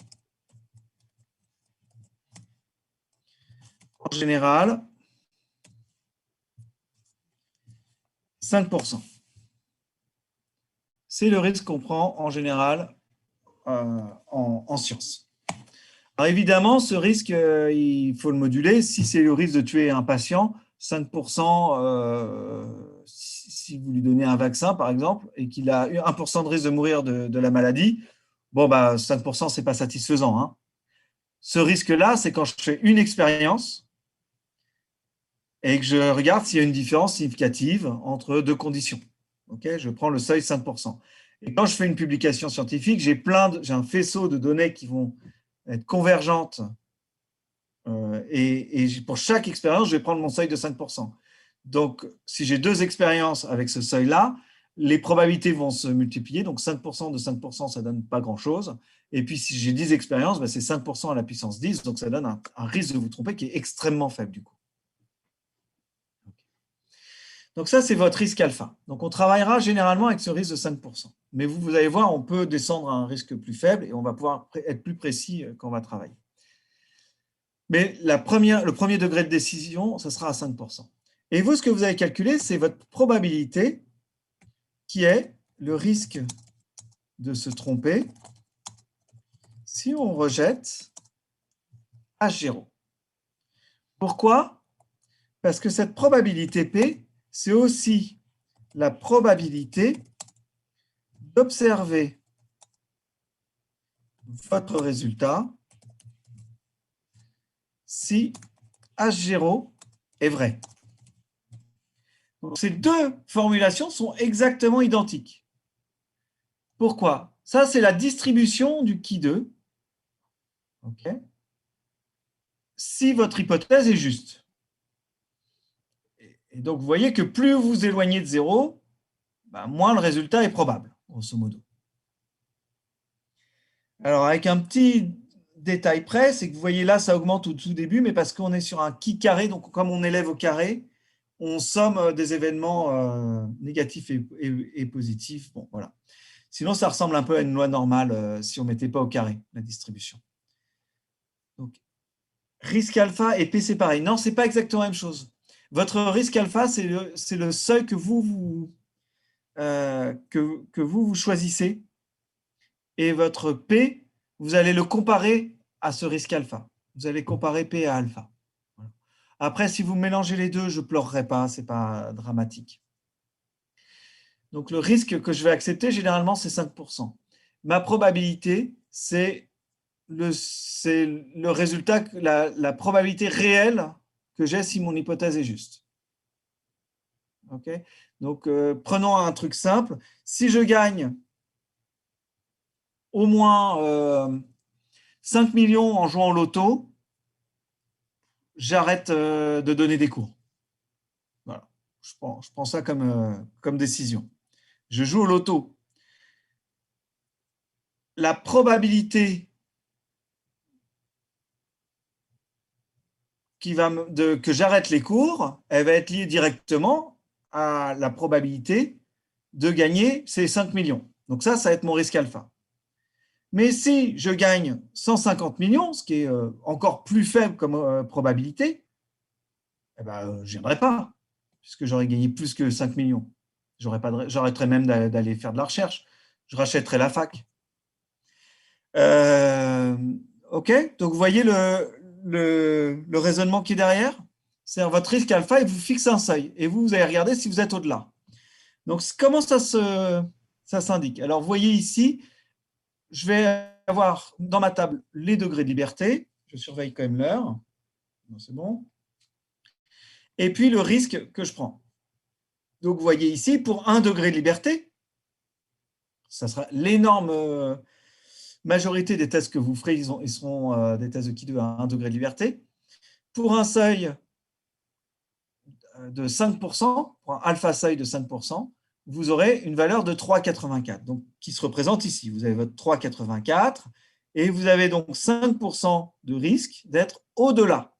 En général, 5%. C'est le risque qu'on prend en général en sciences. Alors évidemment, ce risque, il faut le moduler. Si c'est le risque de tuer un patient, 5%, si vous lui donnez un vaccin, par exemple, et qu'il a 1% de risque de mourir de la maladie, bon, bah, 5%, ce n'est pas satisfaisant. Hein. Ce risque-là, c'est quand je fais une expérience et que je regarde s'il y a une différence significative entre deux conditions. Okay, je prends le seuil 5%. Et quand je fais une publication scientifique, j'ai un faisceau de données qui vont être convergentes. Et pour chaque expérience, je vais prendre mon seuil de 5%. Donc, si j'ai deux expériences avec ce seuil-là, les probabilités vont se multiplier. Donc, 5% de 5%, ça ne donne pas grand-chose. Et puis, si j'ai 10 expériences, ben, c'est 5% à la puissance 10. Donc, ça donne un risque de vous tromper qui est extrêmement faible, du coup. Donc, ça, c'est votre risque alpha. Donc, on travaillera généralement avec ce risque de 5%. Mais vous allez voir, on peut descendre à un risque plus faible et on va pouvoir être plus précis quand on va travailler. Mais le premier degré de décision, ça sera à 5%. Et vous, ce que vous avez calculé, c'est votre probabilité qui est le risque de se tromper si on rejette H0. Pourquoi? Parce que cette probabilité P, c'est aussi la probabilité d'observer votre résultat si H0 est vrai. Donc, ces deux formulations sont exactement identiques. Pourquoi? Ça, c'est la distribution du qui 2. Okay. Si votre hypothèse est juste. Et donc, vous voyez que plus vous vous éloignez de 0, ben, moins le résultat est probable, grosso modo. Alors, avec un petit détail près, c'est que vous voyez là, ça augmente au tout début, mais parce qu'on est sur un qui carré, donc comme on élève au carré, on somme des événements négatifs et positifs. Bon, voilà. Sinon, ça ressemble un peu à une loi normale si on ne mettait pas au carré la distribution. Donc, risque alpha et P, c'est pareil. Non, ce n'est pas exactement la même chose. Votre risque alpha, c'est le seuil que vous choisissez. Et votre P, vous allez le comparer à ce risque alpha. Vous allez comparer P à alpha. Voilà. Après, si vous mélangez les deux, je ne pleurerai pas, ce n'est pas dramatique. Donc, le risque que je vais accepter, généralement, c'est 5%. Ma probabilité, c'est le résultat, la probabilité réelle que j'ai si mon hypothèse est juste. Okay. Donc, prenons un truc simple. Si je gagne au moins 5 millions en jouant au loto, j'arrête de donner des cours. Voilà. Je prends ça comme décision. Je joue au loto. La probabilité que j'arrête les cours, elle va être liée directement à la probabilité de gagner ces 5 millions. Donc ça va être mon risque alpha. Mais si je gagne 150 millions, ce qui est encore plus faible comme probabilité, eh ben, je ne viendrai pas, puisque j'aurais gagné plus que 5 millions. J'arrêterais même d'aller faire de la recherche. Je rachèterais la fac. OK, donc vous voyez le raisonnement qui est derrière. C'est votre risque alpha, il vous fixe un seuil. Et vous allez regarder si vous êtes au-delà. Donc, comment ça s'indique? Alors, vous voyez ici, je vais avoir dans ma table les degrés de liberté. Je surveille quand même l'heure. C'est bon. Et puis, le risque que je prends. Donc, vous voyez ici, pour 1 degré de liberté, ça sera l'énorme majorité des tests que vous ferez, ils seront des tests de qui 2 à 1 degré de liberté. Pour un seuil de 5%, pour un alpha seuil de 5%, vous aurez une valeur de 3,84, donc qui se représente ici. Vous avez votre 3,84 et vous avez donc 5% de risque d'être au-delà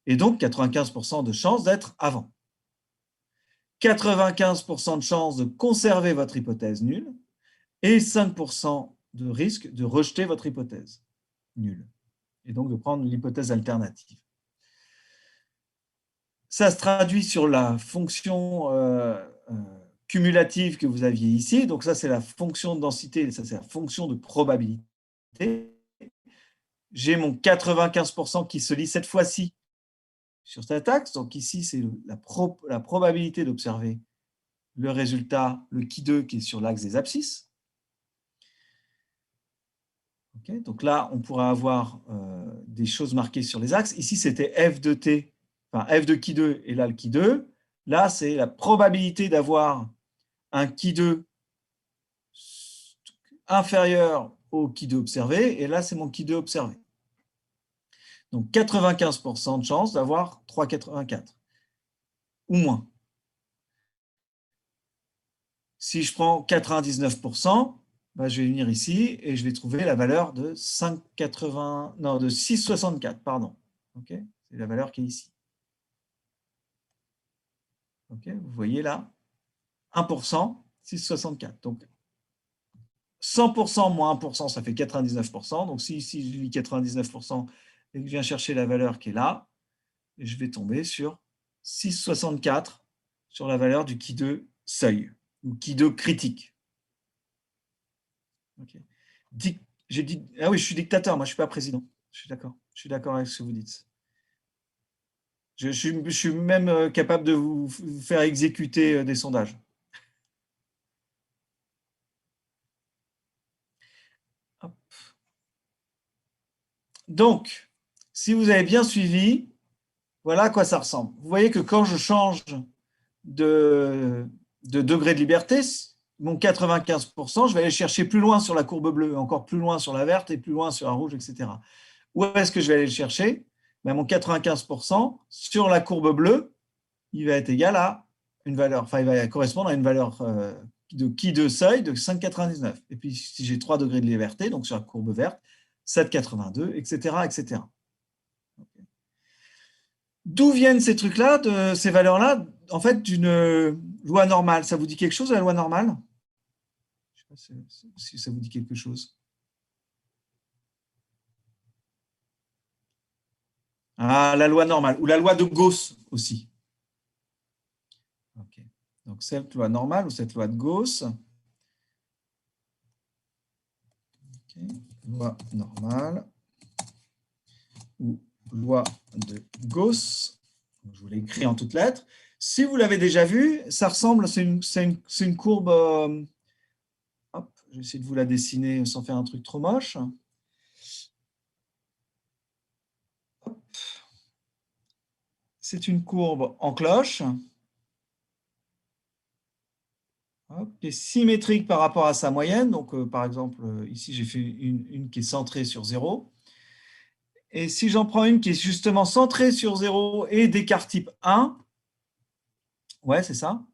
et donc 95% de chance d'être avant. 95% de chance de conserver votre hypothèse nulle et 5% de risque de rejeter votre hypothèse nulle et donc de prendre l'hypothèse alternative. Ça se traduit sur la fonction cumulative que vous aviez ici. Donc ça, c'est la fonction de densité, ça, c'est la fonction de probabilité. J'ai mon 95% qui se lit cette fois-ci sur cet axe. Donc ici, c'est la probabilité d'observer le résultat, le qui 2 qui est sur l'axe des abscisses. Okay, donc là, on pourra avoir des choses marquées sur les axes. Ici, c'était f de t, enfin f de qui 2 et là le qui 2. Là, c'est la probabilité d'avoir un qui 2 inférieur au qui 2 observé, et là, c'est mon qui 2 observé. Donc, 95% de chance d'avoir 3,84 ou moins. Si je prends 99%, bah, je vais venir ici et je vais trouver la valeur de 6,64, pardon. Okay, c'est la valeur qui est ici. Okay, vous voyez là, 1%, 6,64. Donc, 100% moins 1%, ça fait 99%. Donc, si je lis 99% et que je viens chercher la valeur qui est là, je vais tomber sur 6,64 sur la valeur du qui 2 seuil, ou qui 2 critique. Okay. J'ai dit, ah oui, je suis dictateur, moi je ne suis pas président. Je suis d'accord avec ce que vous dites. Je suis même capable de vous faire exécuter des sondages. Hop. Donc, si vous avez bien suivi, voilà à quoi ça ressemble. Vous voyez que quand je change de degré de liberté, mon 95%, je vais aller chercher plus loin sur la courbe bleue, encore plus loin sur la verte et plus loin sur la rouge, etc. Où est-ce que je vais aller le chercher? Ben, mon 95% sur la courbe bleue, il va être égal à une valeur, enfin, il va correspondre à une valeur de qui de seuil de 5,99. Et puis, si j'ai 3 degrés de liberté, donc sur la courbe verte, 7,82, etc., etc. D'où viennent ces trucs-là, de ces valeurs-là, en fait, d'une loi normale? Ça vous dit quelque chose, la loi normale? Je ne sais pas si ça vous dit quelque chose. Ah, la loi normale, ou la loi de Gauss aussi. Okay. Donc, cette loi normale ou cette loi de Gauss. Okay. Loi normale ou loi de Gauss. Je vous l'ai écrit en toutes lettres. Si vous l'avez déjà vu, ça ressemble, c'est une courbe. Hop, je vais essayer de vous la dessiner sans faire un truc trop moche. C'est une courbe en cloche. Hop, qui est symétrique par rapport à sa moyenne. Donc, par exemple, ici, j'ai fait une qui est centrée sur 0. Et si j'en prends une qui est justement centrée sur 0 et d'écart type 1, ouais, c'est ça,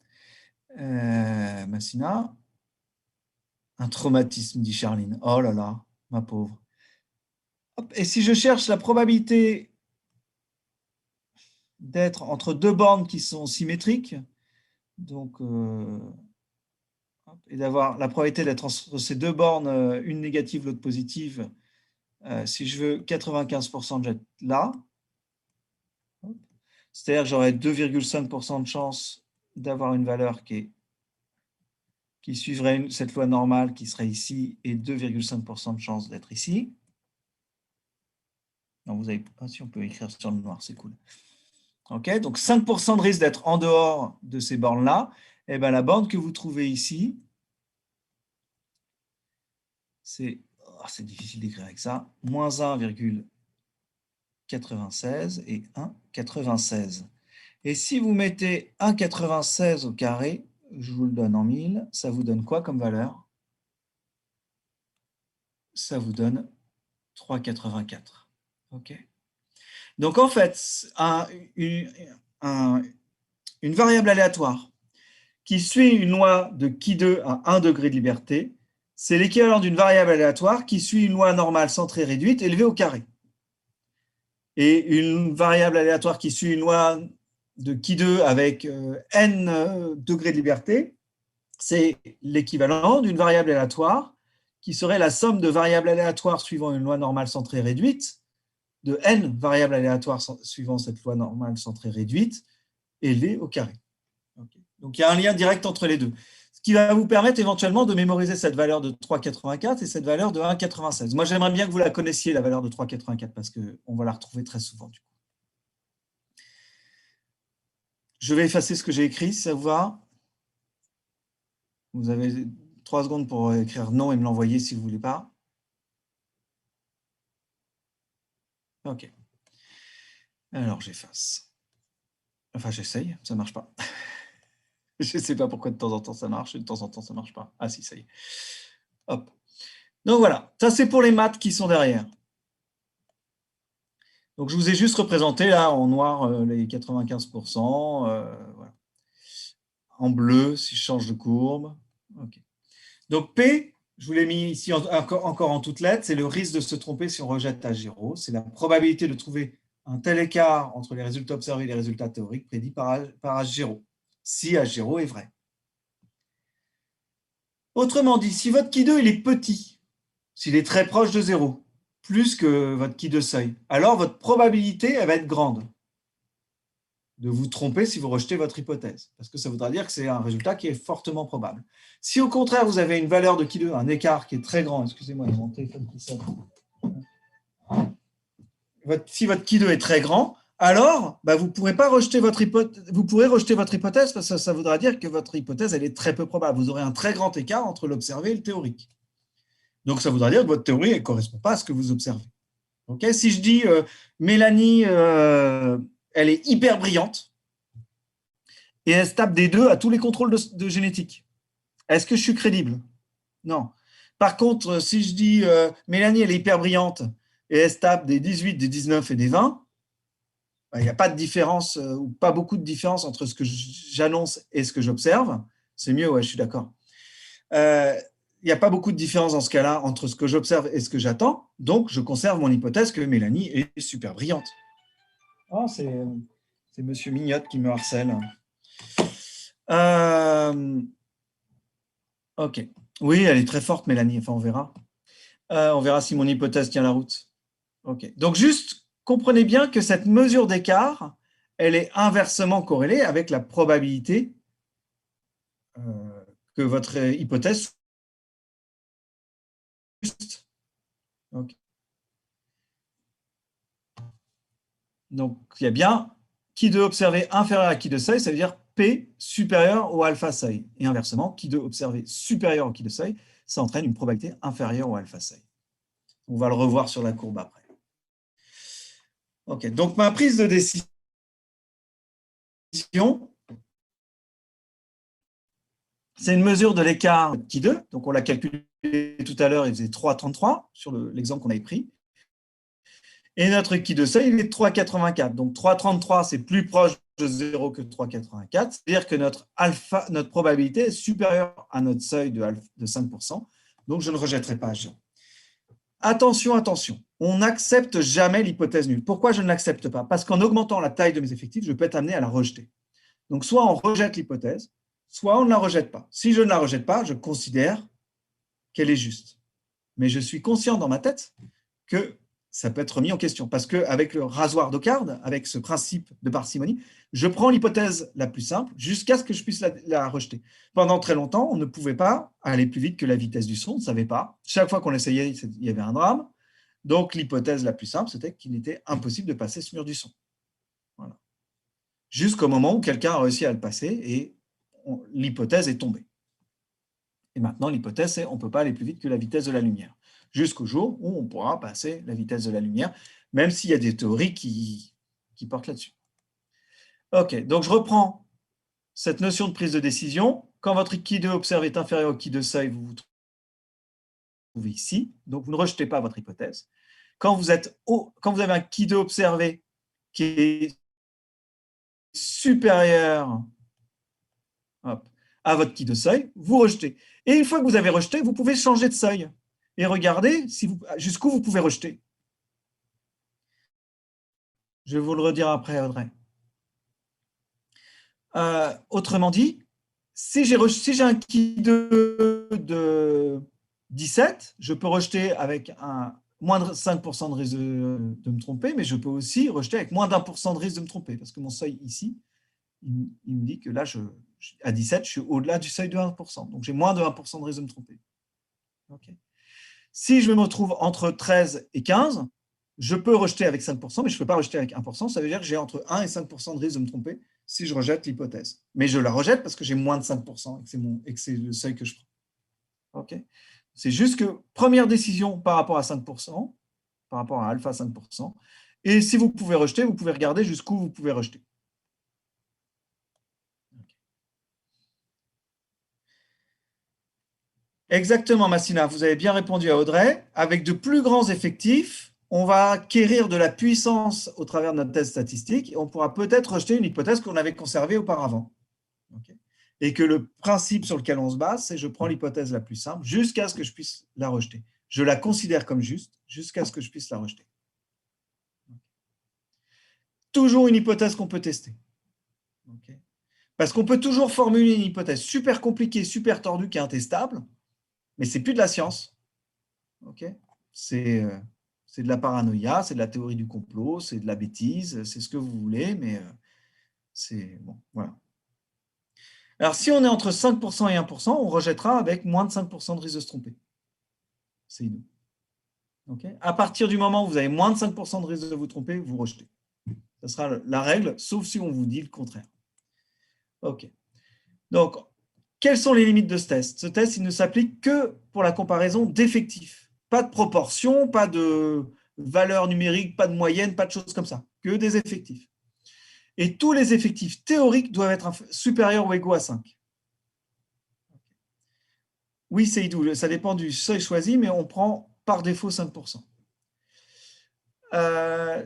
Massina, un traumatisme, dit Charline. Oh là là, ma pauvre. Hop, et si je cherche la probabilité d'être entre deux bornes qui sont symétriques, donc, et d'avoir la probabilité d'être entre ces deux bornes, une négative, l'autre positive, si je veux 95% de là, c'est-à-dire que j'aurai 2,5% de chance d'avoir une valeur qui suivrait cette loi normale qui serait ici et 2,5% de chance d'être ici. Non, vous avez, si on peut écrire sur le noir, c'est cool. Ok, donc 5% de risque d'être en dehors de ces bornes-là. Et bien la borne que vous trouvez ici, c'est difficile d'écrire avec ça, moins 1,96 et 1,96. Et si vous mettez 1,96 au carré, je vous le donne en 1000, ça vous donne quoi comme valeur? Ça vous donne 3,84. Ok. Donc en fait, une variable aléatoire qui suit une loi de Qui2 à 1 degré de liberté, c'est l'équivalent d'une variable aléatoire qui suit une loi normale centrée réduite élevée au carré. Et une variable aléatoire qui suit une loi de Qui2 avec n degrés de liberté, c'est l'équivalent d'une variable aléatoire qui serait la somme de variables aléatoires suivant une loi normale centrée réduite, de n variables aléatoires suivant cette loi normale centrée réduite, élevée au carré. Okay. Donc, il y a un lien direct entre les deux. Ce qui va vous permettre éventuellement de mémoriser cette valeur de 3,84 et cette valeur de 1,96. Moi, j'aimerais bien que vous la connaissiez, la valeur de 3,84, parce qu'on va la retrouver très souvent. Du coup. Je vais effacer ce que j'ai écrit, si ça vous va. Vous avez 3 secondes pour écrire non et me l'envoyer si vous ne voulez pas. OK. Alors, j'efface. Enfin, j'essaye, ça ne marche pas. Je ne sais pas pourquoi de temps en temps ça marche et de temps en temps ça ne marche pas. Ah si, ça y est. Hop. Donc voilà, ça c'est pour les maths qui sont derrière. Donc je vous ai juste représenté là en noir les 95%, voilà. En bleu si je change de courbe. Okay. Donc P, je vous l'ai mis ici encore en toutes lettres, c'est le risque de se tromper si on rejette H0. C'est la probabilité de trouver un tel écart entre les résultats observés et les résultats théoriques prédits par H0, si H0 est vrai. Autrement dit, si votre Qui2 il est petit, s'il est très proche de 0, plus que votre Qui2 seuil, alors votre probabilité elle va être grande de vous tromper si vous rejetez votre hypothèse, parce que ça voudra dire que c'est un résultat qui est fortement probable. Si au contraire, vous avez une valeur de Qui2, un écart qui est très grand, excusez-moi, il y a mon téléphone qui sonne. Si votre Qui2 est très grand, alors bah, vous ne pourrez pas rejeter votre hypothèse, vous pourrez rejeter votre hypothèse parce que ça voudra dire que votre hypothèse elle est très peu probable. Vous aurez un très grand écart entre l'observé et le théorique. Donc ça voudra dire que votre théorie ne correspond pas à ce que vous observez. Okay, si je dis Mélanie, elle est hyper brillante et elle se tape des 2 à tous les contrôles de génétique. Est-ce que je suis crédible? Non. Par contre, si je dis Mélanie, elle est hyper brillante et elle se tape des 18, des 19 et des 20, il n'y a pas de différence ou pas beaucoup de différence entre ce que j'annonce et ce que j'observe. C'est mieux, ouais, je suis d'accord. Il n'y a pas beaucoup de différence dans ce cas-là entre ce que j'observe et ce que j'attends. Donc, je conserve mon hypothèse que Mélanie est super brillante. Oh, c'est Monsieur Mignotte qui me harcèle. Ok. Oui, elle est très forte, Mélanie. Enfin, on verra. On verra si mon hypothèse tient la route. Ok. Donc, juste, comprenez bien que cette mesure d'écart, elle est inversement corrélée avec la probabilité que votre hypothèse soit juste. Okay. Donc, il y a bien qui de observer inférieur à qui de seuil, ça veut dire P supérieur au alpha seuil. Et inversement, qui de observer supérieur au qui de seuil, ça entraîne une probabilité inférieure au alpha seuil. On va le revoir sur la courbe après. Ok, donc ma prise de décision, c'est une mesure de l'écart qui 2. Donc on l'a calculé tout à l'heure, il faisait 3,33 sur l'exemple qu'on avait pris. Et notre qui de seuil, il est 3,84. Donc 3,33, c'est plus proche de 0 que 3,84. C'est-à-dire que notre probabilité est supérieure à notre seuil de 5%. Donc je ne rejetterai pas H0. Attention, attention, on n'accepte jamais l'hypothèse nulle. Pourquoi je ne l'accepte pas? Parce qu'en augmentant la taille de mes effectifs, je peux être amené à la rejeter. Donc soit on rejette l'hypothèse, soit on ne la rejette pas. Si je ne la rejette pas, je considère qu'elle est juste. Mais je suis conscient dans ma tête que ça peut être remis en question. Parce qu'avec le rasoir d'Occard, avec ce principe de parcimonie, je prends l'hypothèse la plus simple jusqu'à ce que je puisse la rejeter. Pendant très longtemps, on ne pouvait pas aller plus vite que la vitesse du son, on ne savait pas. Chaque fois qu'on essayait, il y avait un drame. Donc l'hypothèse la plus simple, c'était qu'il était impossible de passer ce mur du son. Voilà. Jusqu'au moment où quelqu'un a réussi à le passer et l'hypothèse est tombée. Et maintenant, l'hypothèse, c'est qu'on ne peut pas aller plus vite que la vitesse de la lumière. Jusqu'au jour où on pourra passer la vitesse de la lumière, même s'il y a des théories qui portent là-dessus. Ok, donc je reprends cette notion de prise de décision. Quand votre qui de observé est inférieur au qui de seuil, vous vous trouvez ici. Donc vous ne rejetez pas votre hypothèse. Quand vous avez un qui de observé qui est supérieur à votre qui de seuil, vous rejetez. Et une fois que vous avez rejeté, vous pouvez changer de seuil et regarder jusqu'où vous pouvez rejeter. Je vais vous le redire après, Audrey. Autrement dit, si j'ai un qui de 17, je peux rejeter avec moins de 5% de risque de me tromper, mais je peux aussi rejeter avec moins d'1% de risque de me tromper, parce que mon seuil ici, il me dit que là, à 17, je suis au-delà du seuil de 1%. Donc, j'ai moins de 1% de risque de me tromper. Okay. Si je me retrouve entre 13 et 15, je peux rejeter avec 5%, mais je ne peux pas rejeter avec 1%. Ça veut dire que j'ai entre 1 et 5% de risque de me tromper si je rejette l'hypothèse. Mais je la rejette parce que j'ai moins de 5% et que c'est le seuil que je prends. Okay. C'est juste que première décision par rapport à 5%, par rapport à alpha 5%. Et si vous pouvez rejeter, vous pouvez regarder jusqu'où vous pouvez rejeter. Exactement, Massina, vous avez bien répondu à Audrey. Avec de plus grands effectifs, on va acquérir de la puissance au travers de notre test statistique et on pourra peut-être rejeter une hypothèse qu'on avait conservée auparavant. Okay. Et que le principe sur lequel on se base, c'est je prends l'hypothèse la plus simple jusqu'à ce que je puisse la rejeter. Je la considère comme juste jusqu'à ce que je puisse la rejeter. Toujours une hypothèse qu'on peut tester. Okay. Parce qu'on peut toujours formuler une hypothèse super compliquée, super tordue, qui est intestable, mais ce n'est plus de la science. Okay. C'est de la paranoïa, c'est de la théorie du complot, c'est de la bêtise, c'est ce que vous voulez, mais c'est bon, voilà. Alors, si on est entre 5% et 1%, on rejettera avec moins de 5% de risque de se tromper. C'est nous. Okay. À partir du moment où vous avez moins de 5% de risque de vous tromper, vous rejetez. Ce sera la règle, sauf si on vous dit le contraire. OK. Donc, quelles sont les limites de ce test? Ce test, il ne s'applique que pour la comparaison d'effectifs. Pas de proportion, pas de valeur numérique, pas de moyenne, pas de choses comme ça. Que des effectifs. Et tous les effectifs théoriques doivent être supérieurs ou égaux à 5. Oui, Seydou, ça dépend du seuil choisi, mais on prend par défaut 5%.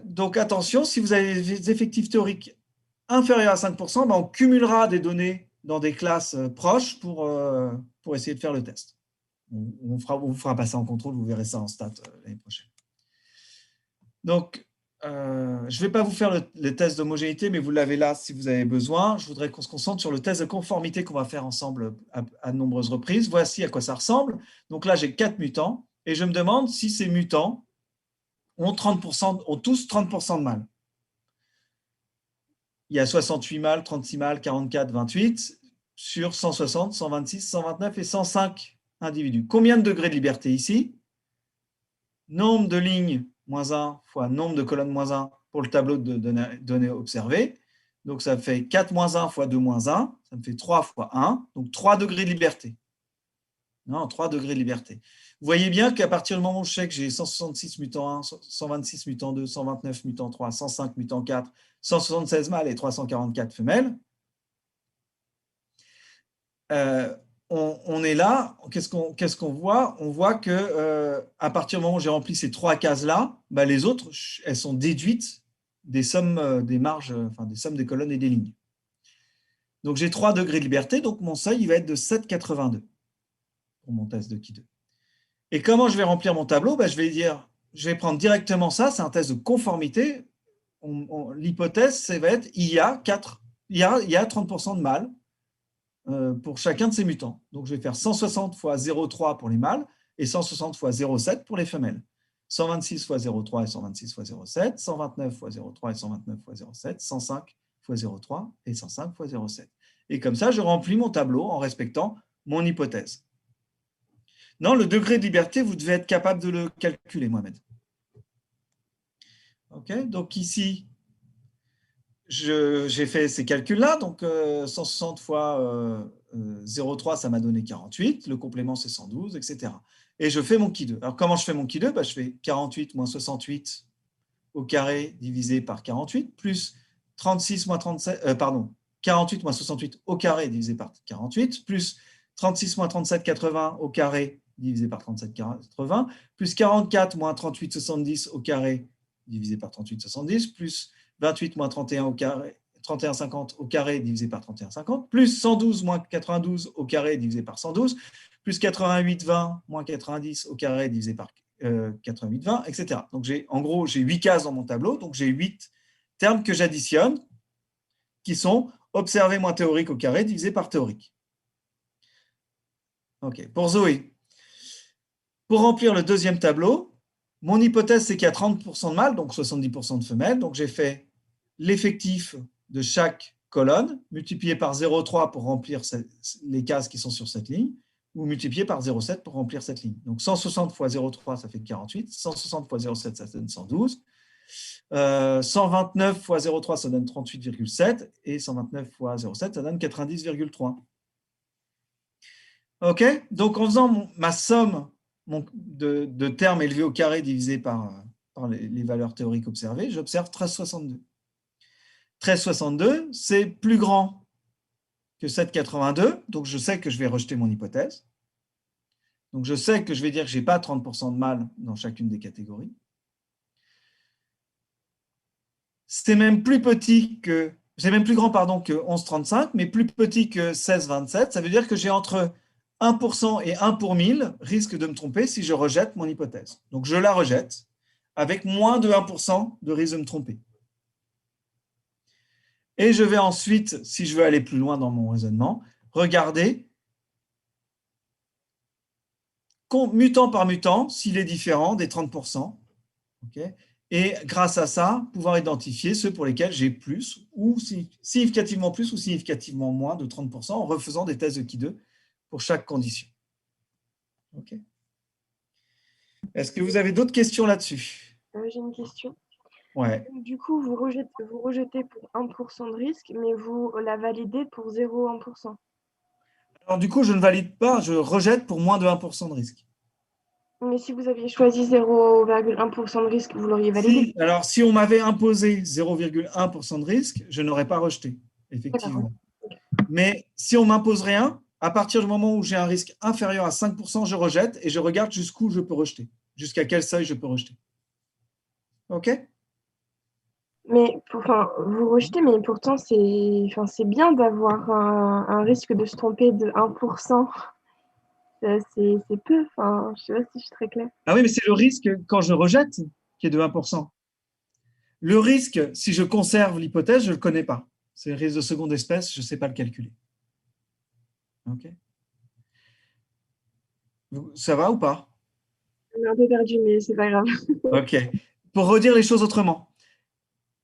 Donc attention, si vous avez des effectifs théoriques inférieurs à 5%, ben on cumulera des données dans des classes proches pour essayer de faire le test. On vous fera passer en contrôle, vous verrez ça en stats l'année prochaine. Donc, je ne vais pas vous faire le test d'homogénéité, mais vous l'avez là si vous avez besoin. Je voudrais qu'on se concentre sur le test de conformité qu'on va faire ensemble à de nombreuses reprises. Voici à quoi ça ressemble. Donc là, j'ai 4 mutants et je me demande si ces mutants ont tous 30% de mâles. Il y a 68 mâles, 36 mâles, 44, 28 sur 160, 126, 129 et 105 individus. Combien de degrés de liberté ici? Nombre de lignes moins 1 fois nombre de colonnes moins 1 pour le tableau de données observées. Donc, ça fait 4 moins 1 fois 2 moins 1. Ça me fait 3 fois 1. Donc, 3 degrés de liberté. Non, 3 degrés de liberté. Vous voyez bien qu'à partir du moment où je sais que j'ai 166 mutant 1, 126 mutant 2, 129 mutant 3, 105 mutant 4, 176 mâles et 344 femelles, on est là. Qu'est-ce qu'on voit? On voit que à partir du moment où j'ai rempli ces 3 cases-là, bah, les autres, elles sont déduites des sommes des marges, enfin des sommes des colonnes et des lignes. Donc j'ai 3 degrés de liberté, donc mon seuil il va être de 7,82 pour mon test de Ki2. Et comment je vais remplir mon tableau? Bah, je vais prendre directement ça, c'est un test de conformité. L'hypothèse, ça va être il y a 30% de mâles pour chacun de ces mutants. Donc, je vais faire 160 fois 0,3 pour les mâles et 160 fois 0,7 pour les femelles. 126 fois 0,3 et 126 fois 0,7, 129 fois 0,3 et 129 fois 0,7, 105 fois 0,3 et 105 fois 0,7. Et comme ça, je remplis mon tableau en respectant mon hypothèse. Non, le degré de liberté, vous devez être capable de le calculer, Mohamed. OK, donc ici, j'ai fait ces calculs-là. Donc, 160 fois 0,3, ça m'a donné 48. Le complément, c'est 112, etc. Et je fais mon Ki2. Alors, comment je fais mon Ki2? Je fais 48 moins 68 au carré divisé par 48, plus 36 moins 37, 48 moins 68 au carré divisé par 48, plus 36 moins 37, 80 au carré divisé par 37, 80, plus 44 moins 38, 70 au carré divisé par 38, 70, plus 28 moins 31 au carré, 31, 50 au carré divisé par 31, 50, plus 112 moins 92 au carré divisé par 112, plus 88, 20 moins 90 au carré divisé par 88, 20, etc. Donc, en gros, j'ai 8 cases dans mon tableau, donc j'ai 8 termes que j'additionne, qui sont observé moins théorique au carré divisé par théorique. OK. Pour Zoé, pour remplir le deuxième tableau, mon hypothèse, c'est qu'il y a 30% de mâles, donc 70% de femelles. Donc, j'ai fait l'effectif de chaque colonne, multiplié par 0,3 pour remplir les cases qui sont sur cette ligne, ou multiplié par 0,7 pour remplir cette ligne. Donc 160 fois 0,3, ça fait 48. 160 fois 0,7, ça donne 112. 129 fois 0,3, ça donne 38,7. Et 129 fois 0,7, ça donne 90,3. OK? Donc en faisant ma somme de termes élevés au carré divisé par les valeurs théoriques observées, j'observe 13,62. 13,62, c'est plus grand que 7,82, donc je sais que je vais rejeter mon hypothèse. Donc je sais que je vais dire que je n'ai pas 30% de mâles dans chacune des catégories. C'est même plus petit que, c'est même plus grand que 11,35, mais plus petit que 16,27. Ça veut dire que j'ai entre 1% et 1 pour 1000 risque de me tromper si je rejette mon hypothèse. Donc je la rejette avec moins de 1% de risque de me tromper. Et je vais ensuite, si je veux aller plus loin dans mon raisonnement, regarder mutant par mutant s'il est différent des 30%. Okay, et grâce à ça, pouvoir identifier ceux pour lesquels j'ai plus ou significativement plus ou significativement moins de 30% en refaisant des tests de Ki2 pour chaque condition. Okay. Est-ce que vous avez d'autres questions là-dessus?
J'ai une question.
Ouais.
Du coup, vous rejetez pour 1% de risque, mais vous la validez pour 0,1%.
Alors du coup, je ne valide pas, je rejette pour moins de 1% de risque.
Mais si vous aviez choisi 0,1% de risque, vous l'auriez validé.
Alors, si on m'avait imposé 0,1% de risque, je n'aurais pas rejeté, effectivement. Mais si on m'impose rien, À partir du moment où j'ai un risque inférieur à 5%, je rejette et je regarde jusqu'où je peux rejeter, jusqu'à quel seuil je peux rejeter. OK?
Mais vous rejetez, mais pourtant, c'est bien d'avoir un risque de se tromper de 1%. C'est peu. Enfin, je sais pas si je suis très claire.
Ah oui, mais c'est le risque quand je rejette qui est de 1%. Le risque, si je conserve l'hypothèse, je ne le connais pas. C'est le risque de seconde espèce, je ne sais pas le calculer. OK? Ça va ou pas?
On est un peu perdu, mais c'est pas grave.
OK. Pour redire les choses autrement,